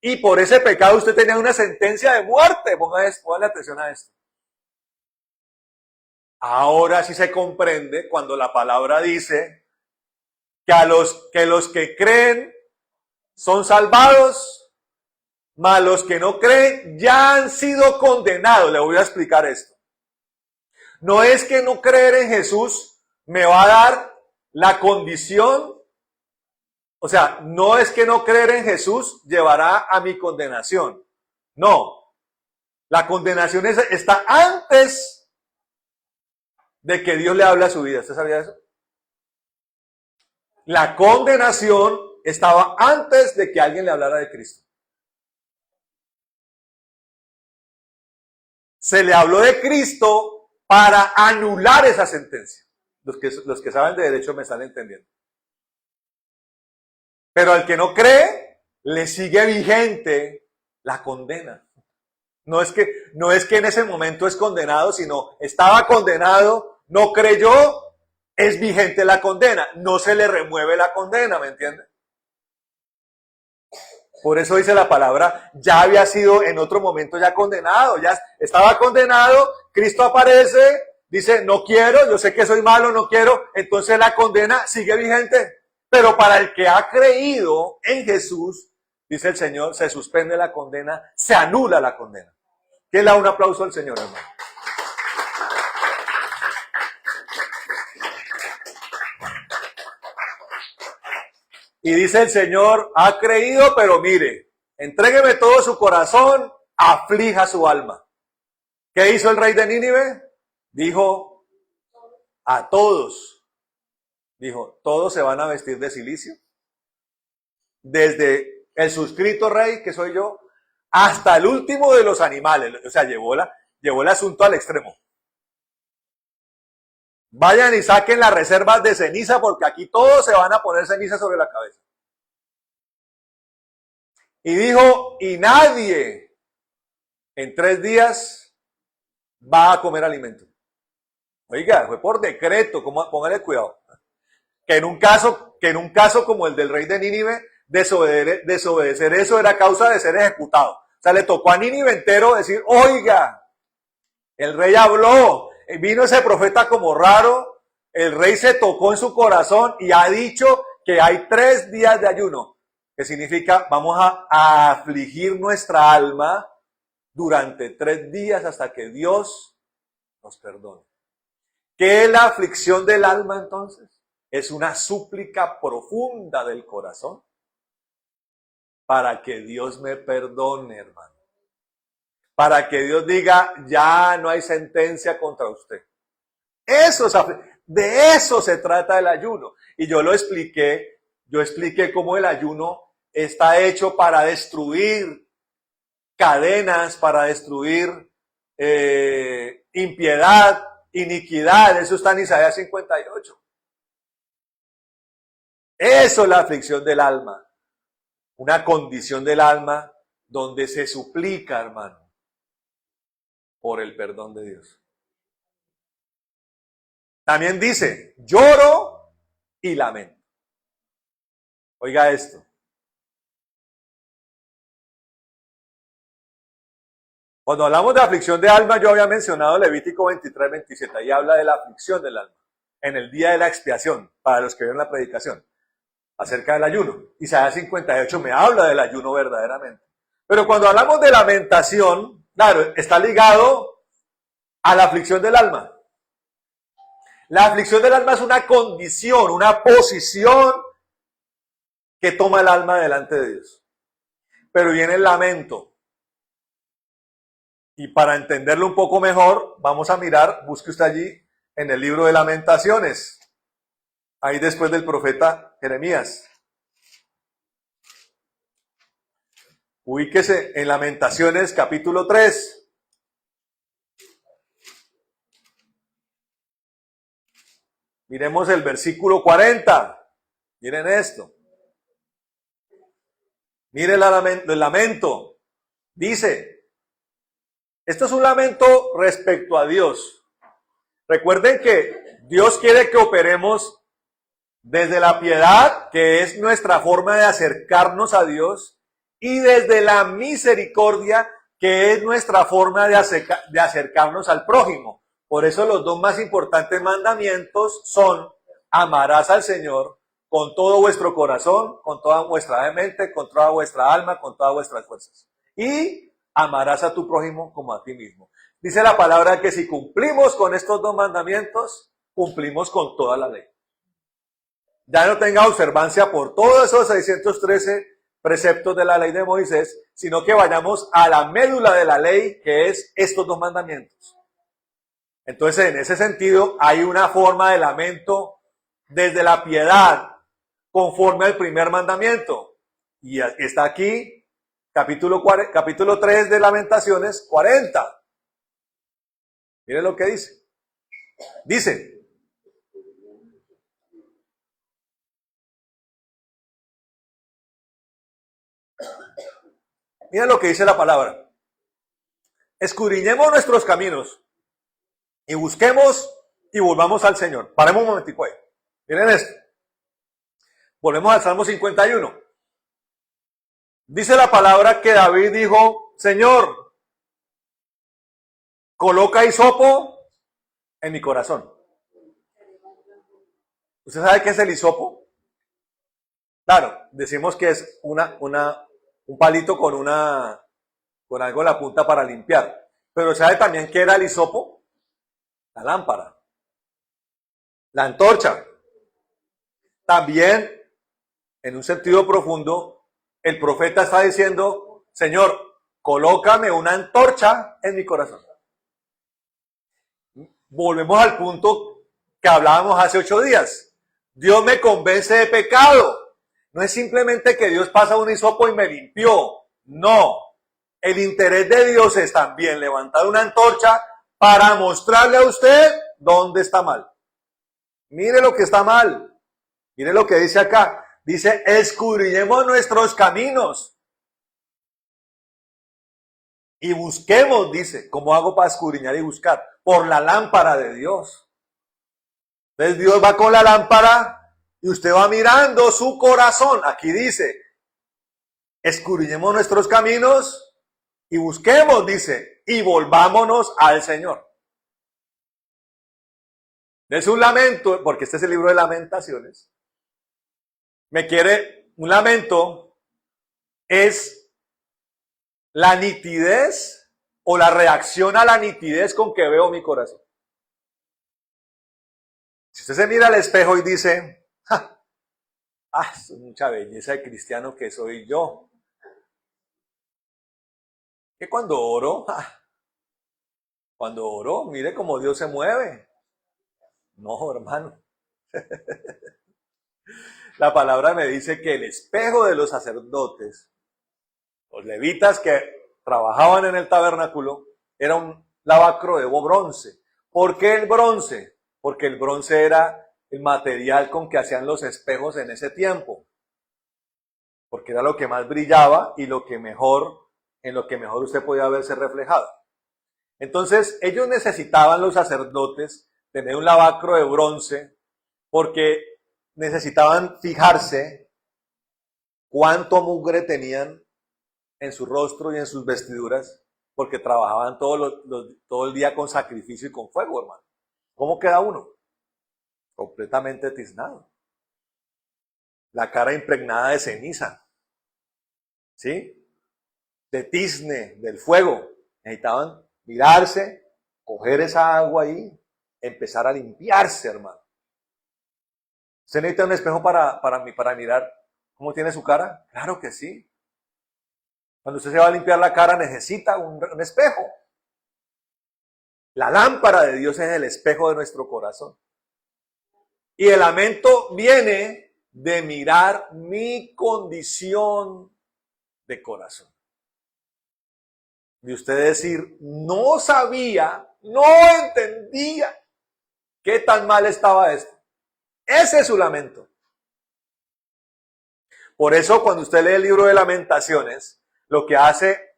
Y por ese pecado usted tenía una sentencia de muerte. Póngale atención a esto. Ahora sí se comprende cuando la palabra dice que los que creen son salvados, mas los que no creen ya han sido condenados. Le voy a explicar esto. No es que no creer en Jesús me va a dar la condición, o sea, no es que no creer en Jesús llevará a mi condenación. No, la condenación está antes de que Dios le hable a su vida. ¿Usted sabía eso? La condenación estaba antes de que alguien le hablara de Cristo. Se le habló de Cristo para anular esa sentencia. Los que saben de derecho me están entendiendo. Pero al que no cree, le sigue vigente la condena. No es que en ese momento es condenado, sino estaba condenado, no creyó, es vigente la condena. No se le remueve la condena, ¿me entiende? Por eso dice la palabra, ya había sido en otro momento ya condenado, ya estaba condenado, Cristo aparece, dice, no quiero, yo sé que soy malo, no quiero, entonces la condena sigue vigente. Pero para el que ha creído en Jesús, dice el Señor, se suspende la condena, se anula la condena. ¿Qué le da un aplauso al Señor, hermano? Y dice el Señor, ha creído, pero mire, entrégueme todo su corazón, aflija su alma. ¿Qué hizo el rey de Nínive? Dijo a todos. Dijo, todos se van a vestir de cilicio. Desde el suscrito rey, que soy yo, hasta el último de los animales. O sea, llevó el asunto al extremo. Vayan y saquen las reservas de ceniza porque aquí todos se van a poner ceniza sobre la cabeza. Y dijo, y nadie en 3 días va a comer alimento. Oiga, fue por decreto, póngale cuidado. Que en un caso como el del rey de Nínive, desobedecer eso era causa de ser ejecutado. O sea, le tocó a Nínive entero decir, oiga, el rey habló, vino ese profeta como raro, el rey se tocó en su corazón y ha dicho que hay 3 días de ayuno, que significa vamos a afligir nuestra alma durante 3 días hasta que Dios nos perdone. ¿Qué es la aflicción del alma entonces? Es una súplica profunda del corazón para que Dios me perdone, hermano. Para que Dios diga, ya no hay sentencia contra usted. De eso se trata el ayuno. Y yo expliqué cómo el ayuno está hecho para destruir cadenas, para destruir impiedad, iniquidad. Eso está en Isaías 58. Eso es la aflicción del alma. Una condición del alma donde se suplica, hermano, por el perdón de Dios. También dice, lloro y lamento. Oiga esto. Cuando hablamos de aflicción de alma, yo había mencionado Levítico 23-27. Ahí habla de la aflicción del alma. En el día de la expiación, para los que vieron la predicación, acerca del ayuno. Isaías 58 me habla del ayuno verdaderamente. Pero cuando hablamos de lamentación, claro, está ligado a la aflicción del alma. La aflicción del alma es una condición, una posición que toma el alma delante de Dios. Pero viene el lamento. Y para entenderlo un poco mejor, vamos a mirar, busque usted allí en el libro de Lamentaciones. ahí después del profeta Jeremías. Ubíquese en Lamentaciones capítulo 3. Miremos el versículo 40. Miren esto. Miren el lamento. Dice, esto es un lamento respecto a Dios. Recuerden que Dios quiere que operemos desde la piedad, que es nuestra forma de acercarnos a Dios, y desde la misericordia, que es nuestra forma de acercarnos al prójimo. Por eso los dos más importantes mandamientos son: amarás al Señor con todo vuestro corazón, con toda vuestra mente, con toda vuestra alma, con todas vuestras fuerzas. Y amarás a tu prójimo como a ti mismo. Dice la palabra que si cumplimos con estos dos mandamientos, cumplimos con toda la ley. Ya no tenga observancia por todos esos 613 preceptos de la ley de Moisés, sino que vayamos a la médula de la ley, que es estos dos mandamientos. Entonces, en ese sentido, hay una forma de lamento desde la piedad, conforme al primer mandamiento. Y está aquí, capítulo 3 de Lamentaciones, 40. Miren lo que dice. Dice, miren lo que dice la palabra. Escudriñemos nuestros caminos y busquemos y volvamos al Señor. Paremos un momentico ahí. Miren esto. Volvemos al Salmo 51. Dice la palabra que David dijo: Señor, coloca hisopo en mi corazón. ¿Usted sabe qué es el hisopo? Claro, decimos que es un palito con algo en la punta para limpiar. Pero ¿sabe también qué era el hisopo? La lámpara, la antorcha. También, en un sentido profundo, el profeta está diciendo: Señor, colócame una antorcha en mi corazón. Volvemos al punto que hablábamos hace 8 días. Dios me convence de pecado. No es simplemente que Dios pasa un hisopo y me limpió. No. El interés de Dios es también levantar una antorcha para mostrarle a usted dónde está mal. Mire lo que está mal. Mire lo que dice acá. Dice, escudriñemos nuestros caminos y busquemos, dice. ¿Cómo hago para escudriñar y buscar? Por la lámpara de Dios. Entonces Dios va con la lámpara y usted va mirando su corazón. Aquí dice, escudriñemos nuestros caminos y busquemos, dice, y volvámonos al Señor. Es un lamento, porque este es el libro de Lamentaciones. Un lamento es la nitidez o la reacción a la nitidez con que veo mi corazón. Si usted se mira al espejo y dice, es mucha belleza de cristiano que soy yo. Que cuando oro, mire cómo Dios se mueve. No, hermano. La palabra me dice que el espejo de los sacerdotes, los levitas que trabajaban en el tabernáculo, era un lavacro de bronce. ¿Por qué el bronce? Porque el bronce era el material con que hacían los espejos en ese tiempo. Porque era lo que más brillaba y en lo que mejor usted podía verse reflejado. Entonces, ellos necesitaban, los sacerdotes, tener un lavacro de bronce porque necesitaban fijarse cuánto mugre tenían en su rostro y en sus vestiduras, porque trabajaban todo el día con sacrificio y con fuego, hermano. ¿Cómo queda uno? Completamente tiznado. La cara impregnada de ceniza. ¿Sí? De tizne, del fuego. Necesitaban mirarse, coger esa agua ahí, empezar a limpiarse, hermano. ¿Usted necesita un espejo para mirar cómo tiene su cara? Claro que sí. Cuando usted se va a limpiar la cara necesita un espejo. La lámpara de Dios es el espejo de nuestro corazón. Y el lamento viene de mirar mi condición de corazón. De usted decir, no sabía, no entendía qué tan mal estaba esto. Ese es su lamento. Por eso cuando usted lee el libro de Lamentaciones, lo que hace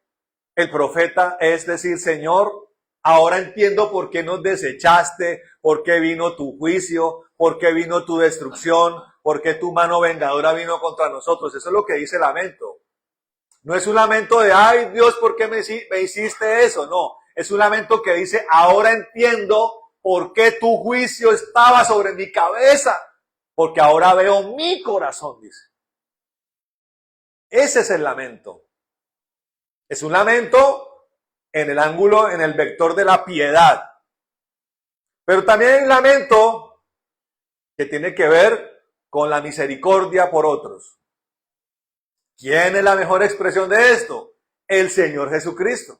el profeta es decir, Señor, ahora entiendo por qué nos desechaste, por qué vino tu juicio, por qué vino tu destrucción, por qué tu mano vengadora vino contra nosotros. Eso es lo que dice el lamento. No es un lamento de, ay Dios, ¿por qué me hiciste eso? No, es un lamento que dice, ahora entiendo por qué tu juicio estaba sobre mi cabeza, porque ahora veo mi corazón, dice. Ese es el lamento. Es un lamento en el ángulo, en el vector de la piedad. Pero también hay un lamento que tiene que ver con la misericordia por otros. ¿Quién es la mejor expresión de esto? El Señor Jesucristo.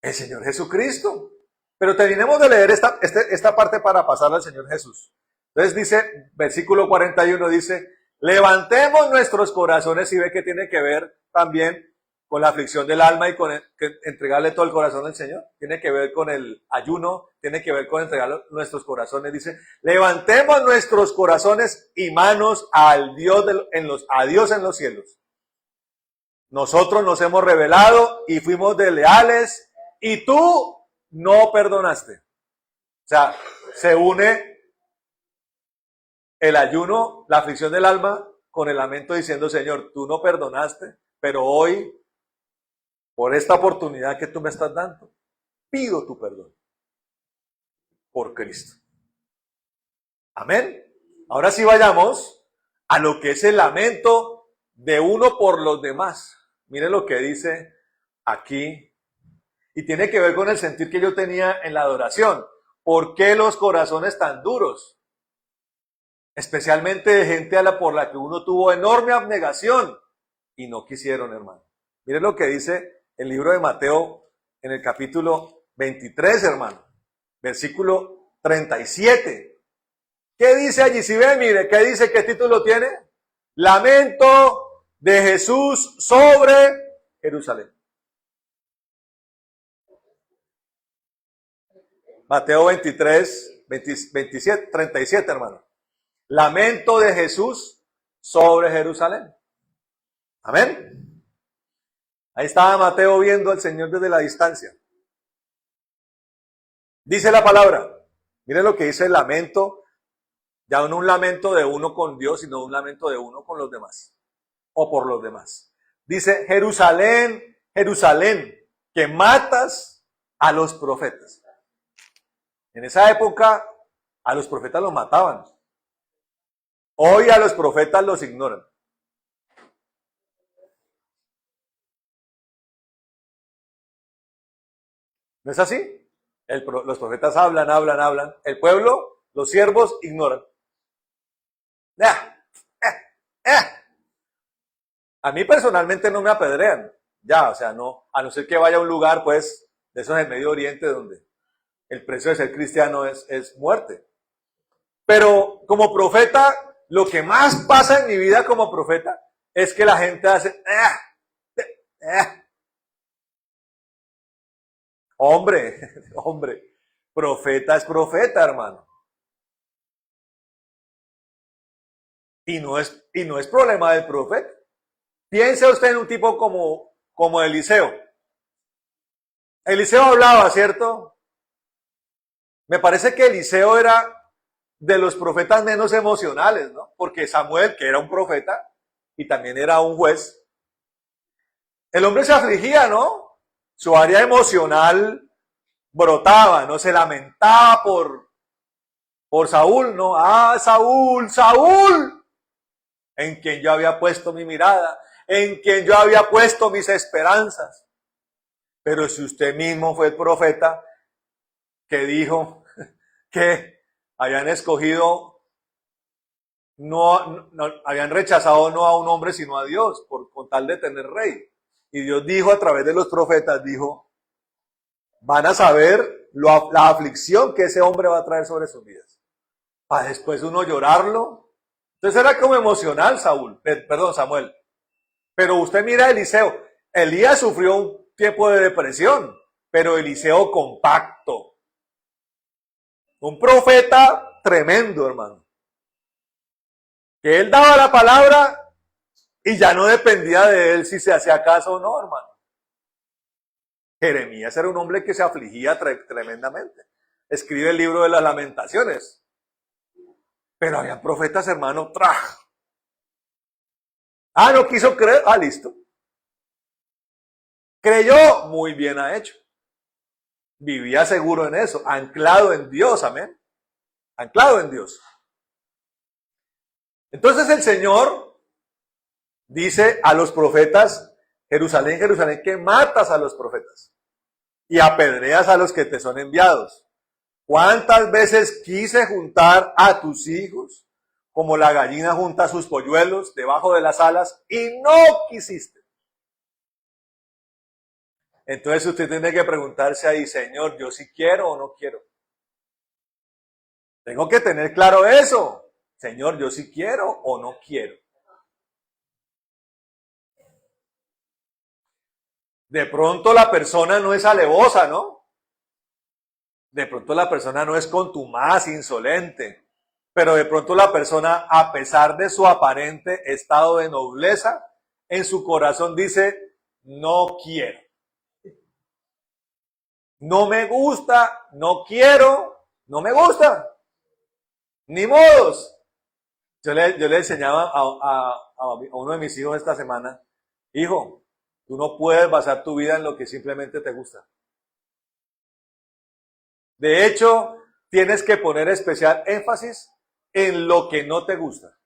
El Señor Jesucristo. Pero terminemos de leer esta parte para pasar al Señor Jesús. Entonces dice, versículo 41 dice, levantemos nuestros corazones, y ve que tiene que ver también con la aflicción del alma y con entregarle todo el corazón al Señor. Tiene que ver con el ayuno, tiene que ver con entregar nuestros corazones. Dice, levantemos nuestros corazones y manos al Dios a Dios en los cielos. Nosotros nos hemos rebelado y fuimos desleales y tú no perdonaste. O sea, se une el ayuno, la aflicción del alma, con el lamento diciendo, Señor, tú no perdonaste, pero hoy, por esta oportunidad que tú me estás dando, pido tu perdón. Por Cristo. Amén. Ahora sí vayamos a lo que es el lamento de uno por los demás. Miren lo que dice aquí. Y tiene que ver con el sentir que yo tenía en la adoración. ¿Por qué los corazones tan duros? Especialmente de gente por la que uno tuvo enorme abnegación y no quisieron, hermano. Miren lo que dice el libro de Mateo en el capítulo 23, hermano. Versículo 37. ¿Qué dice allí? Si ven, mire, ¿qué dice? ¿Qué título tiene? Lamento de Jesús sobre Jerusalén. Mateo 23, 27, 37, hermano. Lamento de Jesús sobre Jerusalén. Amén. Ahí estaba Mateo viendo al Señor desde la distancia. Dice la palabra. Miren lo que dice el lamento. Ya no un lamento de uno con Dios, sino un lamento de uno con los demás. O por los demás. Dice, Jerusalén, Jerusalén, que matas a los profetas. En esa época, a los profetas los mataban. Hoy a los profetas los ignoran. ¿No es así? Los profetas hablan. El pueblo, los siervos, ignoran. A mí personalmente no me apedrean. Ya, o sea, no, a no ser que vaya a un lugar, pues, de esos en Medio Oriente donde el precio de ser cristiano es muerte. Pero como profeta, lo que más pasa en mi vida como profeta es que la gente hace... Hombre, profeta es profeta, hermano. Y no es problema del profeta. Piense usted en un tipo como Eliseo. Eliseo hablaba, ¿cierto? Me parece que Eliseo era de los profetas menos emocionales, ¿no? Porque Samuel, que era un profeta y también era un juez, el hombre se afligía, ¿no? Su área emocional brotaba, ¿no? Se lamentaba por Saúl, ¿no? Ah, Saúl, en quien yo había puesto mi mirada, en quien yo había puesto mis esperanzas. Pero si usted mismo fue el profeta que dijo que habían escogido, habían rechazado no a un hombre sino a Dios con tal de tener rey. Y Dios dijo a través de los profetas, dijo, van a saber la aflicción que ese hombre va a traer sobre sus vidas. para después uno llorarlo. Entonces era como emocional Samuel. Pero usted mira a Eliseo. Elías sufrió un tiempo de depresión, pero Eliseo compacto. Un profeta tremendo, hermano. Que él daba la palabra y ya no dependía de él si se hacía caso o no, hermano. Jeremías era un hombre que se afligía tremendamente. Escribe el libro de las Lamentaciones. Pero había profetas, hermano, no quiso creer. Listo. Creyó, muy bien ha hecho. Vivía seguro en eso, anclado en Dios, amén. Anclado en Dios. Entonces el Señor dice a los profetas, Jerusalén, Jerusalén, que matas a los profetas y apedreas a los que te son enviados. ¿Cuántas veces quise juntar a tus hijos como la gallina junta sus polluelos debajo de las alas y no quisiste? Entonces usted tiene que preguntarse ahí, Señor, ¿yo sí quiero o no quiero? Tengo que tener claro eso. Señor, ¿yo sí quiero o no quiero? De pronto la persona no es alevosa, ¿no? De pronto la persona no es contumaz, insolente. Pero de pronto la persona, a pesar de su aparente estado de nobleza, en su corazón dice, no quiero. No me gusta, no quiero, no me gusta. Ni modos. Yo le enseñaba a uno de mis hijos esta semana, hijo, tú no puedes basar tu vida en lo que simplemente te gusta. De hecho, tienes que poner especial énfasis en lo que no te gusta.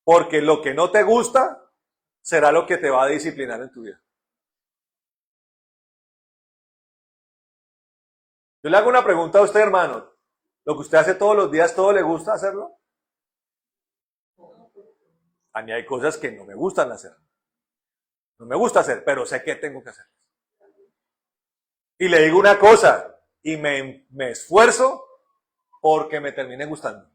Porque lo que no te gusta será lo que te va a disciplinar en tu vida. Yo le hago una pregunta a usted, hermano. ¿Lo que usted hace todos los días, todo le gusta hacerlo? A mí hay cosas que no me gustan hacer. No me gusta hacer, pero sé que tengo que hacer. Y le digo una cosa, y me esfuerzo porque me termine gustando.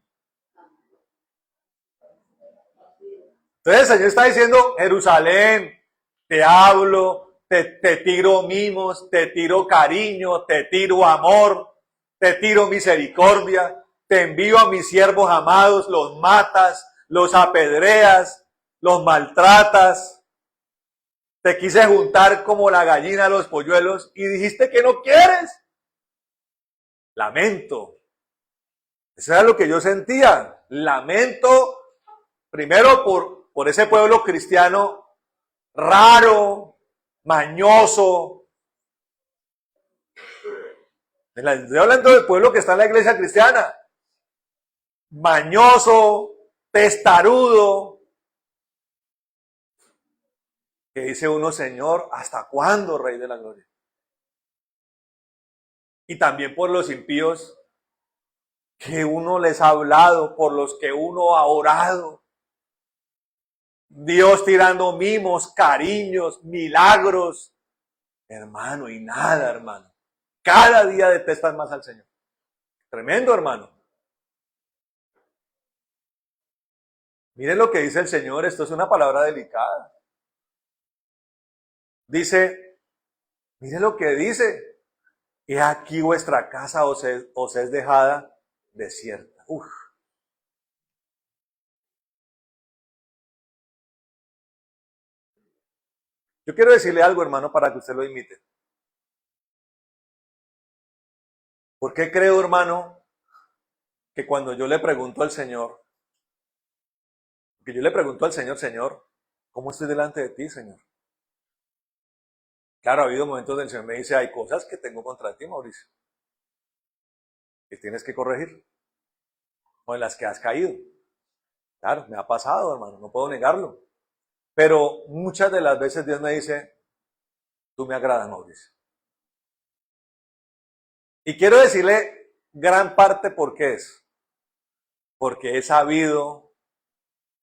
Entonces el Señor está diciendo, Jerusalén, te hablo, te tiro mimos, te tiro cariño, te tiro amor, te tiro misericordia, te envío a mis siervos amados, los matas, los apedreas, los maltratas. Te quise juntar como la gallina a los polluelos y dijiste que no quieres. Lamento. Eso era lo que yo sentía. Lamento, primero por ese pueblo cristiano raro, mañoso. Estoy hablando del pueblo que está en la iglesia cristiana. Mañoso, testarudo. Que dice uno, Señor, ¿hasta cuándo, Rey de la Gloria? Y también por los impíos que uno les ha hablado, por los que uno ha orado. Dios tirando mimos, cariños, milagros. Hermano, y nada, hermano. Cada día detestas más al Señor. Tremendo, hermano. Miren lo que dice el Señor, esto es una palabra delicada. Dice, miren lo que dice. He aquí vuestra casa os es dejada desierta. Uf. Yo quiero decirle algo, hermano, para que usted lo imite. ¿Por qué creo, hermano, que cuando yo le pregunto al Señor, Señor, ¿cómo estoy delante de ti, Señor? Claro, ha habido momentos donde el Señor me dice, hay cosas que tengo contra ti, Mauricio, que tienes que corregir, o en las que has caído. Claro, me ha pasado, hermano, no puedo negarlo. Pero muchas de las veces Dios me dice, tú me agradas, Mauricio. Y quiero decirle gran parte por qué es. Porque he sabido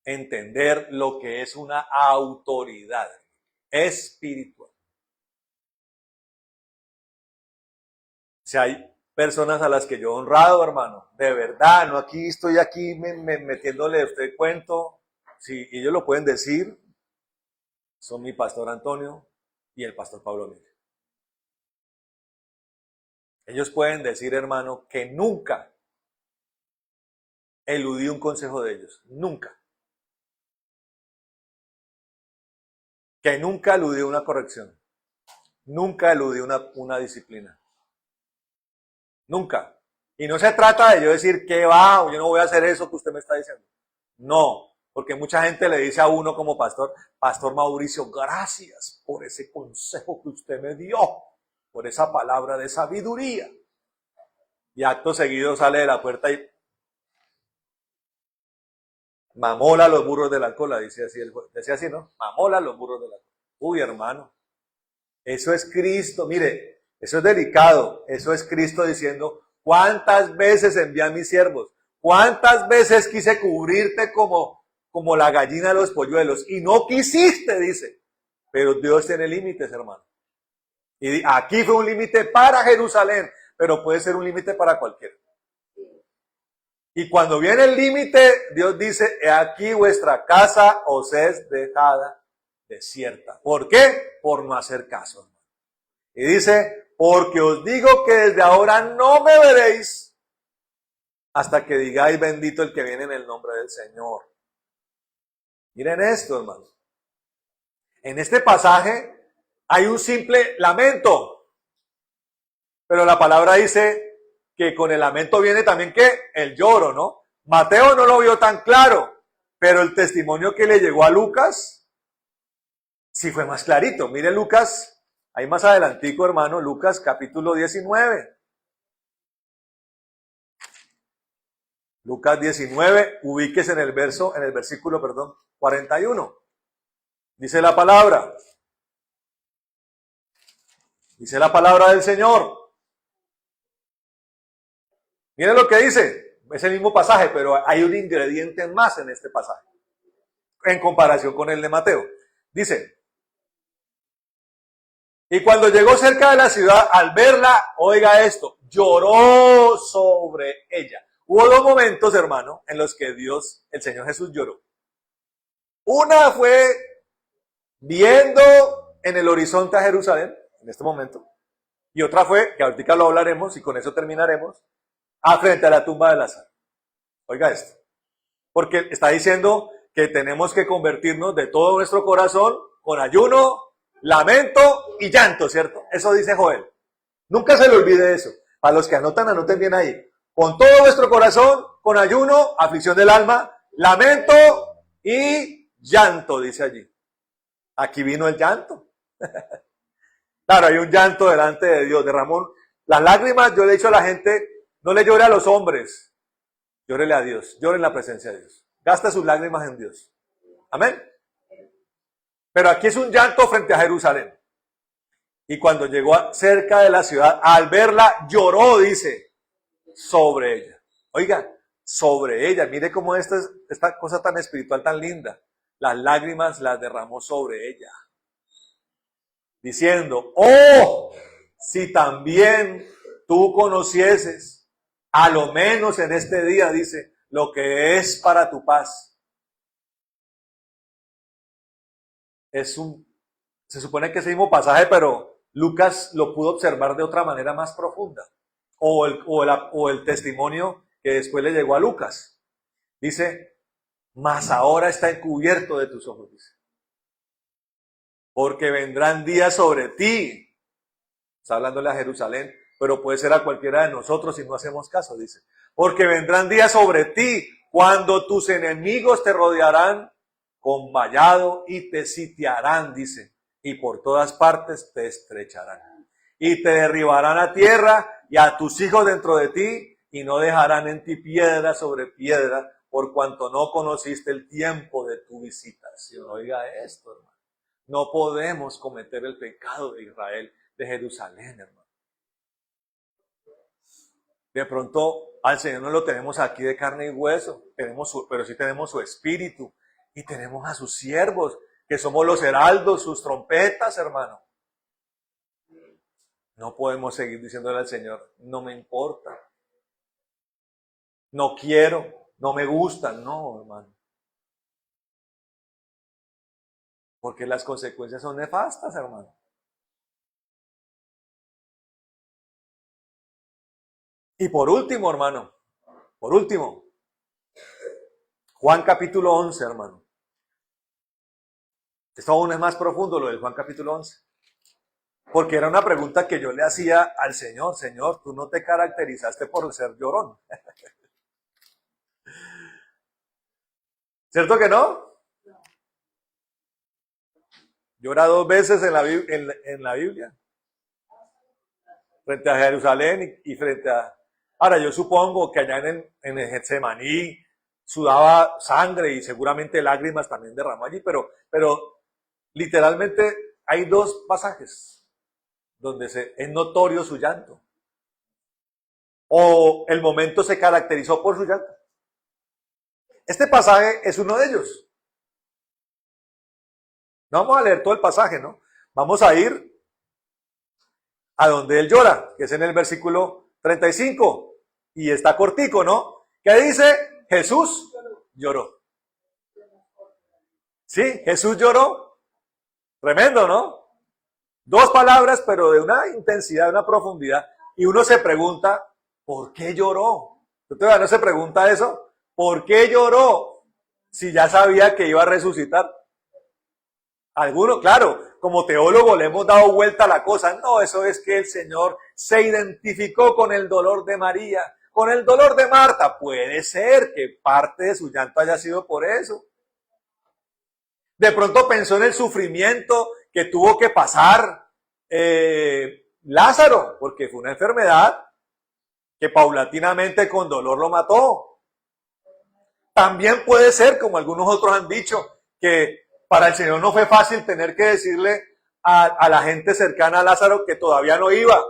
entender lo que es una autoridad espiritual. O sea, personas a las que yo he honrado, hermano. De verdad, no estoy aquí metiéndole a usted cuento. Si ellos lo pueden decir, son mi pastor Antonio y el pastor Pablo Miguel. Ellos pueden decir, hermano, que nunca eludí un consejo de ellos. Nunca. Que nunca eludí una corrección. Nunca eludí una disciplina. Nunca. Y no se trata de yo decir que va, yo no voy a hacer eso que usted me está diciendo. No, porque mucha gente le dice a uno como pastor, Pastor Mauricio, gracias por ese consejo que usted me dio, por esa palabra de sabiduría. Y acto seguido sale de la puerta y mamola los burros del alcohol, decía así, ¿no? Mamola los burros del alcohol. Uy, hermano, eso es Cristo, mire, eso es delicado, eso es Cristo diciendo, ¿cuántas veces envié a mis siervos? ¿Cuántas veces quise cubrirte como la gallina de los polluelos? Y no quisiste, dice. Pero Dios tiene límites, hermano. Y aquí fue un límite para Jerusalén, pero puede ser un límite para cualquiera. Y cuando viene el límite, Dios dice, he aquí vuestra casa os es dejada desierta. ¿Por qué? Por no hacer caso, hermano. Y dice, porque os digo que desde ahora no me veréis hasta que digáis bendito el que viene en el nombre del Señor. Miren esto, hermanos. En este pasaje hay un simple lamento, pero la palabra dice que con el lamento viene también ¿qué? El lloro, ¿no? Mateo no lo vio tan claro, pero el testimonio que le llegó a Lucas sí fue más clarito. Mire Lucas, ahí más adelantico, hermano, Lucas capítulo 19. Lucas 19, ubíquese en el versículo 41. Dice la palabra. Dice la palabra del Señor. Miren lo que dice. Es el mismo pasaje, pero hay un ingrediente más en este pasaje. En comparación con el de Mateo. Dice. Y cuando llegó cerca de la ciudad, al verla, oiga esto, lloró sobre ella. Hubo dos momentos, hermano, en los que el Señor Jesús lloró. Una fue viendo en el horizonte a Jerusalén, en este momento. Y otra fue, que ahorita lo hablaremos y con eso terminaremos, frente a la tumba de Lázaro. Oiga esto. Porque está diciendo que tenemos que convertirnos de todo nuestro corazón con ayuno, lamento y llanto, ¿cierto? Eso dice Joel. Nunca se le olvide eso. Para los que anotan, anoten bien ahí. Con todo vuestro corazón, con ayuno, aflicción del alma, lamento y llanto, dice allí. Aquí vino el llanto. Claro, hay un llanto delante de Dios. Derramó las lágrimas. Yo le he dicho a la gente, no le llore a los hombres, llórele a Dios, llore en la presencia de Dios. Gasta sus lágrimas en Dios. Amén. Pero aquí es un llanto frente a Jerusalén. Y cuando llegó cerca de la ciudad, al verla, lloró, dice, sobre ella. Oiga, sobre ella. Mire cómo esta cosa tan espiritual, tan linda. Las lágrimas las derramó sobre ella. Diciendo, oh, si también tú conocieses, a lo menos en este día, dice, lo que es para tu paz. Se supone que es el mismo pasaje, pero Lucas lo pudo observar de otra manera más profunda. O el testimonio que después le llegó a Lucas. Dice, mas ahora está encubierto de tus ojos, dice. Porque vendrán días sobre ti. Está hablándole a Jerusalén, pero puede ser a cualquiera de nosotros si no hacemos caso, dice. Porque vendrán días sobre ti cuando tus enemigos te rodearán con vallado y te sitiarán, dice. Y por todas partes te estrecharán. Y te derribarán a tierra y a tus hijos dentro de ti y no dejarán en ti piedra sobre piedra por cuanto no conociste el tiempo de tu visitación. Oiga esto, hermano. No podemos cometer el pecado de Israel, de Jerusalén, hermano. De pronto al Señor no lo tenemos aquí de carne y hueso, pero sí tenemos su espíritu y tenemos a sus siervos, que somos los heraldos, sus trompetas, hermano. No podemos seguir diciéndole al Señor, no me importa, no quiero, no me gusta. No, hermano. Porque las consecuencias son nefastas, hermano. Y por último, hermano, por último, Juan capítulo 11, hermano. Esto aún es más profundo lo del Juan capítulo 11. Porque era una pregunta que yo le hacía al Señor. Señor, tú no te caracterizaste por ser llorón. ¿Cierto que no? Llora 2 veces en la Biblia. Frente a Jerusalén y frente a... Ahora, yo supongo que allá en el Getsemaní sudaba sangre y seguramente lágrimas también derramó allí, pero literalmente hay 2 pasajes donde es notorio su llanto. O el momento se caracterizó por su llanto. Este pasaje es uno de ellos. No vamos a leer todo el pasaje, ¿no? Vamos a ir a donde él llora, que es en el versículo 35. Y está cortico, ¿no? ¿Qué dice? Jesús lloró. Sí, Jesús lloró. Tremendo, ¿no? 2 palabras, pero de una intensidad, de una profundidad. Y uno se pregunta, ¿por qué lloró? ¿Usted todavía no se pregunta eso? ¿Por qué lloró? Si ya sabía que iba a resucitar. Algunos, claro, como teólogo le hemos dado vuelta a la cosa. No, eso es que el Señor se identificó con el dolor de María, con el dolor de Marta. Puede ser que parte de su llanto haya sido por eso. De pronto pensó en el sufrimiento que tuvo que pasar Lázaro, porque fue una enfermedad que paulatinamente con dolor lo mató. También puede ser, como algunos otros han dicho, que para el Señor no fue fácil tener que decirle a la gente cercana a Lázaro que todavía no iba.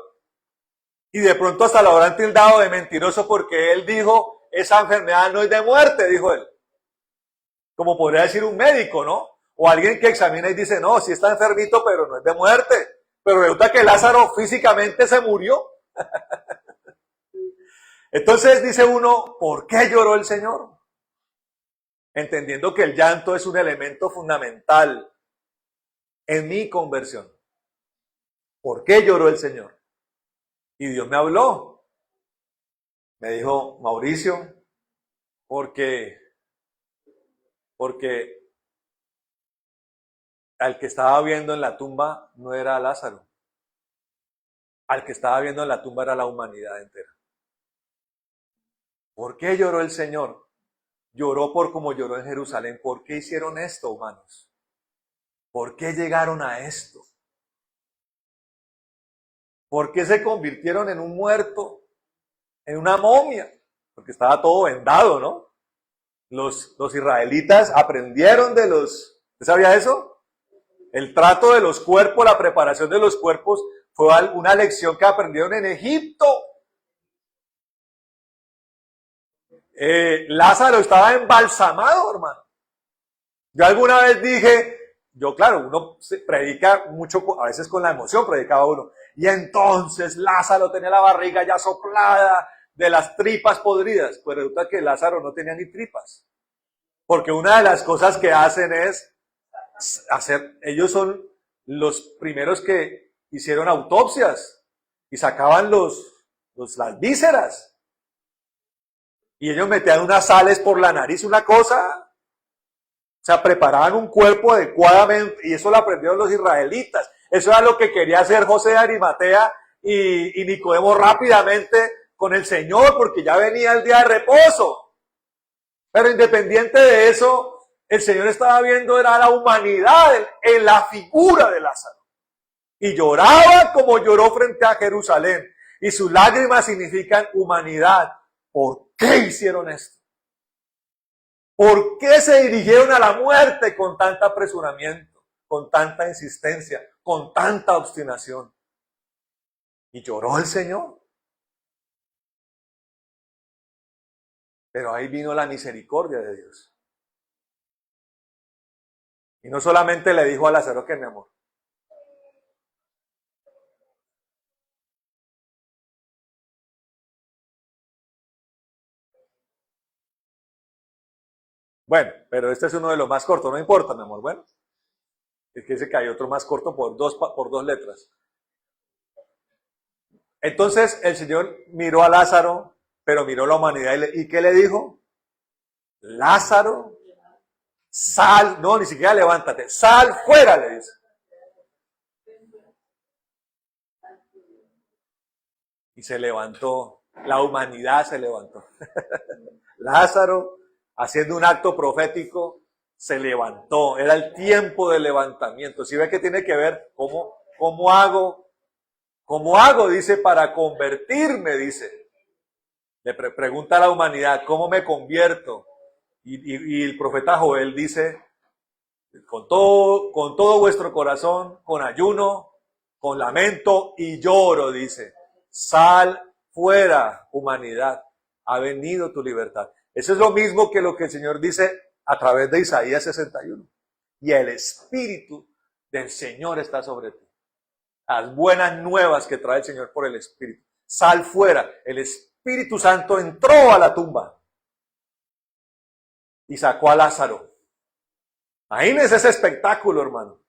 Y de pronto hasta lo habrán tildado de mentiroso porque él dijo, esa enfermedad no es de muerte, dijo él. Como podría decir un médico, ¿no? O alguien que examina y dice, no, sí está enfermito, pero no es de muerte. Pero resulta que Lázaro físicamente se murió. Entonces dice uno, ¿por qué lloró el Señor? Entendiendo que el llanto es un elemento fundamental en mi conversión. ¿Por qué lloró el Señor? Y Dios me habló. Me dijo, Mauricio, porque al que estaba viendo en la tumba no era Lázaro. Al que estaba viendo en la tumba era la humanidad entera. ¿Por qué lloró el Señor? Lloró por como lloró en Jerusalén. ¿Por qué hicieron esto, humanos? ¿Por qué llegaron a esto? ¿Por qué se convirtieron en un muerto? En una momia. Porque estaba todo vendado, ¿no? Los israelitas aprendieron de los... ¿Usted sabía eso? El trato de los cuerpos, la preparación de los cuerpos fue una lección que aprendieron en Egipto. Lázaro estaba embalsamado, hermano. Yo alguna vez dije, claro, uno se predica mucho, a veces con la emoción predicaba uno, y entonces Lázaro tenía la barriga ya soplada de las tripas podridas. Pues resulta que Lázaro no tenía ni tripas. Porque una de las cosas que hacen es ellos son los primeros que hicieron autopsias y sacaban las vísceras. Y ellos metían unas sales por la nariz, una cosa. O sea, preparaban un cuerpo adecuadamente, y eso lo aprendieron los israelitas. Eso era lo que quería hacer José de Arimatea y Nicodemo rápidamente con el Señor, porque ya venía el día de reposo. Pero independiente de eso, el Señor estaba viendo era la humanidad en la figura de Lázaro. Y lloraba como lloró frente a Jerusalén. Y sus lágrimas significan humanidad. ¿Por qué hicieron esto? ¿Por qué se dirigieron a la muerte con tanto apresuramiento, con tanta insistencia, con tanta obstinación? Y lloró el Señor. Pero ahí vino la misericordia de Dios. Y no solamente le dijo a Lázaro que mi amor. Bueno, pero este es uno de los más cortos, no importa, mi amor. Bueno, es que dice que hay otro más corto por dos letras. Entonces el Señor miró a Lázaro, pero miró a la humanidad ¿y qué le dijo? Lázaro, sal, no, ni siquiera levántate, sal fuera, le dice. Y se levantó, la humanidad se levantó. Lázaro, haciendo un acto profético, se levantó. Era el tiempo del levantamiento. Si ve que tiene que ver cómo hago, dice, para convertirme, dice. Le pregunta a la humanidad, ¿cómo me convierto? Y el profeta Joel dice, con todo vuestro corazón, con ayuno, con lamento y lloro, dice, sal fuera, humanidad, ha venido tu libertad. Eso es lo mismo que lo que el Señor dice a través de Isaías 61. Y el Espíritu del Señor está sobre ti. Las buenas nuevas que trae el Señor por el Espíritu. Sal fuera. El Espíritu Santo entró a la tumba y sacó a Lázaro. Imagínense ese espectáculo, hermano,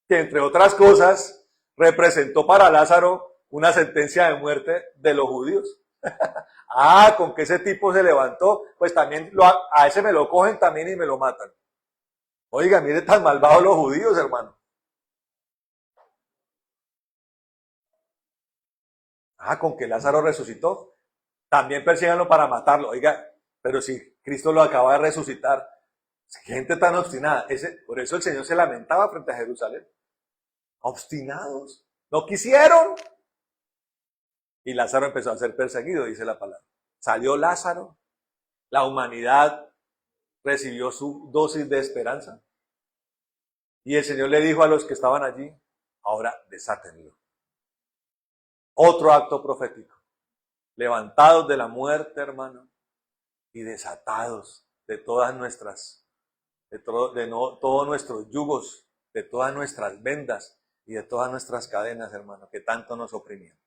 que entre otras cosas representó para Lázaro una sentencia de muerte de los judíos. Con que ese tipo se levantó, pues también a ese me lo cogen también y me lo matan. Oiga, mire tan malvados los judíos, hermano. Con que Lázaro resucitó, también persíganlo para matarlo. Oiga, pero si Cristo lo acaba de resucitar, gente tan obstinada. Por eso el Señor se lamentaba frente a Jerusalén. Obstinados, no quisieron. Y Lázaro empezó a ser perseguido, dice la palabra. Salió Lázaro, la humanidad recibió su dosis de esperanza. Y el Señor le dijo a los que estaban allí, ahora desátenlo. Otro acto profético. Levantados de la muerte, hermano, y desatados de todas nuestras, todos nuestros yugos, de todas nuestras vendas y de todas nuestras cadenas, hermano, que tanto nos oprimían.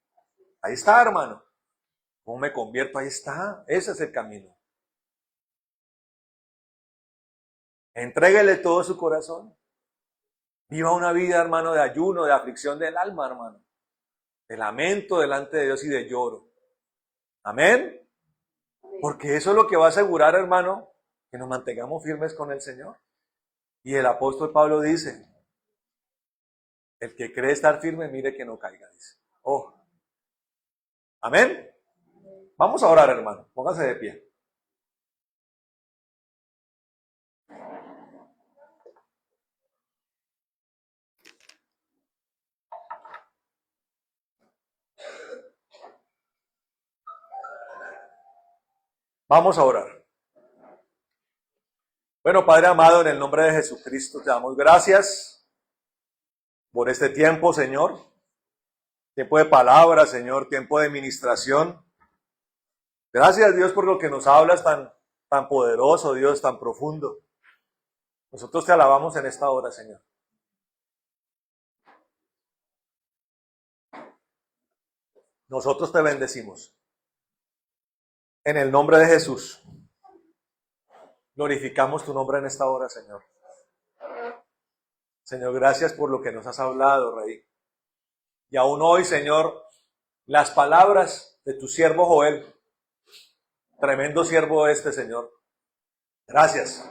Ahí está, hermano. ¿Cómo me convierto? Ahí está. Ese es el camino. Entréguele todo su corazón. Viva una vida, hermano, de ayuno, de aflicción del alma, hermano. De lamento delante de Dios y de lloro. Amén. Porque eso es lo que va a asegurar, hermano, que nos mantengamos firmes con el Señor. Y el apóstol Pablo dice, el que cree estar firme, mire que no caiga, dice. Oh. Amén. Vamos a orar, hermano. Póngase de pie. Vamos a orar. Bueno, Padre amado, en el nombre de Jesucristo te damos gracias por este tiempo, Señor. Tiempo de palabra, Señor, tiempo de ministración. Gracias, Dios, por lo que nos hablas tan poderoso, Dios, tan profundo. Nosotros te alabamos en esta hora, Señor. Nosotros te bendecimos. En el nombre de Jesús. Glorificamos tu nombre en esta hora, Señor. Señor, gracias por lo que nos has hablado, Rey. Y aún hoy, Señor, las palabras de tu siervo Joel, tremendo siervo Señor, gracias.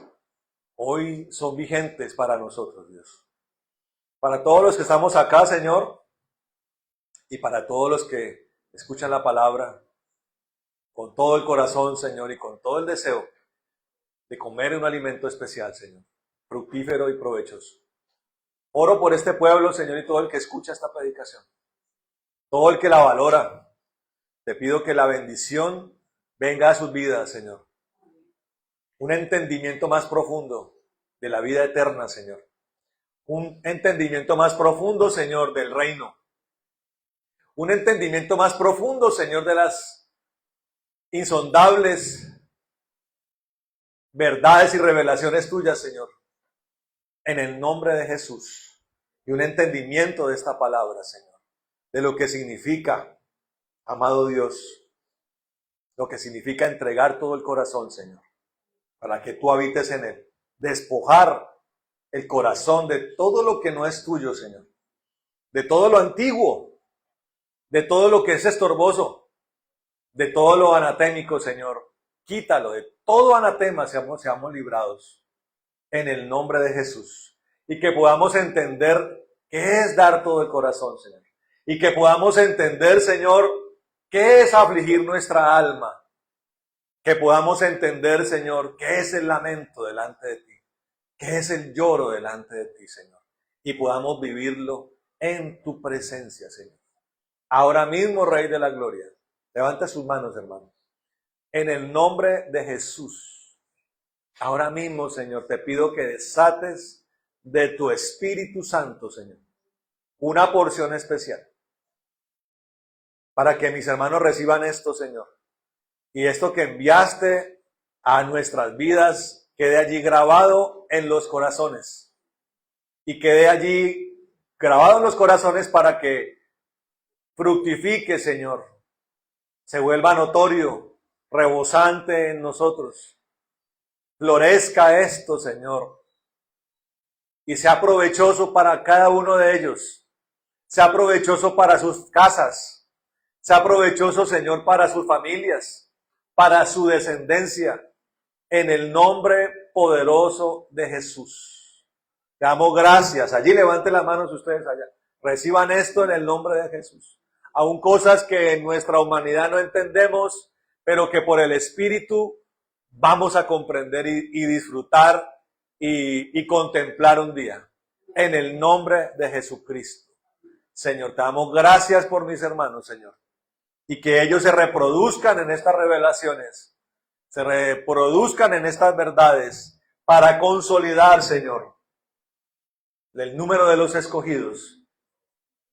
Hoy son vigentes para nosotros, Dios. Para todos los que estamos acá, Señor, y para todos los que escuchan la palabra con todo el corazón, Señor, y con todo el deseo de comer un alimento especial, Señor, fructífero y provechoso. Oro por este pueblo, Señor, y todo el que escucha esta predicación, todo el que la valora. Te pido que la bendición venga a sus vidas, Señor. Un entendimiento más profundo de la vida eterna, Señor. Un entendimiento más profundo, Señor, del reino. Un entendimiento más profundo, Señor, de las insondables verdades y revelaciones tuyas, Señor. En el nombre de Jesús. Y un entendimiento de esta palabra, Señor. De lo que significa, amado Dios, lo que significa entregar todo el corazón, Señor. para que tú habites en él. Despojar el corazón de todo lo que no es tuyo, Señor. De todo lo antiguo, de todo lo que es estorboso, de todo lo anatémico, Señor. Quítalo, de todo anatema seamos librados en el nombre de Jesús. Y que podamos entender qué es dar todo el corazón, Señor. Y que podamos entender, Señor, qué es afligir nuestra alma. Que podamos entender, Señor, qué es el lamento delante de ti. Qué es el lloro delante de ti, Señor. Y podamos vivirlo en tu presencia, Señor. Ahora mismo, Rey de la Gloria, levanta sus manos, hermano. En el nombre de Jesús, ahora mismo, Señor, te pido que desates de tu Espíritu Santo, Señor, una porción especial para que mis hermanos reciban esto, Señor. Y esto que enviaste a nuestras vidas quede allí grabado en los corazones. Y quede allí grabado en los corazones para que fructifique, Señor. Se vuelva notorio, rebosante en nosotros. Florezca esto, Señor. Y sea provechoso para cada uno de ellos. Sea provechoso para sus casas. Sea provechoso, Señor, para sus familias, para su descendencia. En el nombre poderoso de Jesús. Te damos gracias. Allí levanten las manos ustedes allá. Reciban esto en el nombre de Jesús. Aún cosas que en nuestra humanidad no entendemos, pero que por el Espíritu vamos a comprender y disfrutar y contemplar un día. En el nombre de Jesucristo. Señor, te damos gracias por mis hermanos, Señor. Y que ellos se reproduzcan en estas revelaciones. Se reproduzcan en estas verdades para consolidar, Señor, el número de los escogidos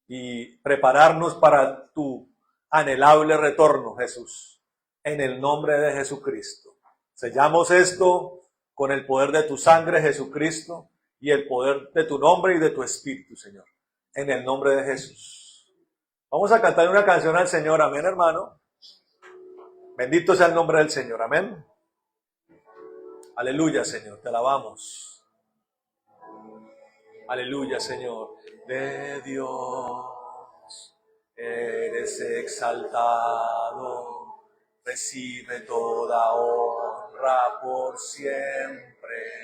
y prepararnos para tu anhelable retorno, Jesús, en el nombre de Jesucristo. Sellamos esto con el poder de tu sangre, Jesucristo, y el poder de tu nombre y de tu Espíritu, Señor, en el nombre de Jesús. Vamos a cantar una canción al Señor, amén, hermano. Bendito sea el nombre del Señor, amén. Aleluya, Señor, te alabamos. Aleluya, Señor. De Dios eres exaltado, recibe toda honra por siempre.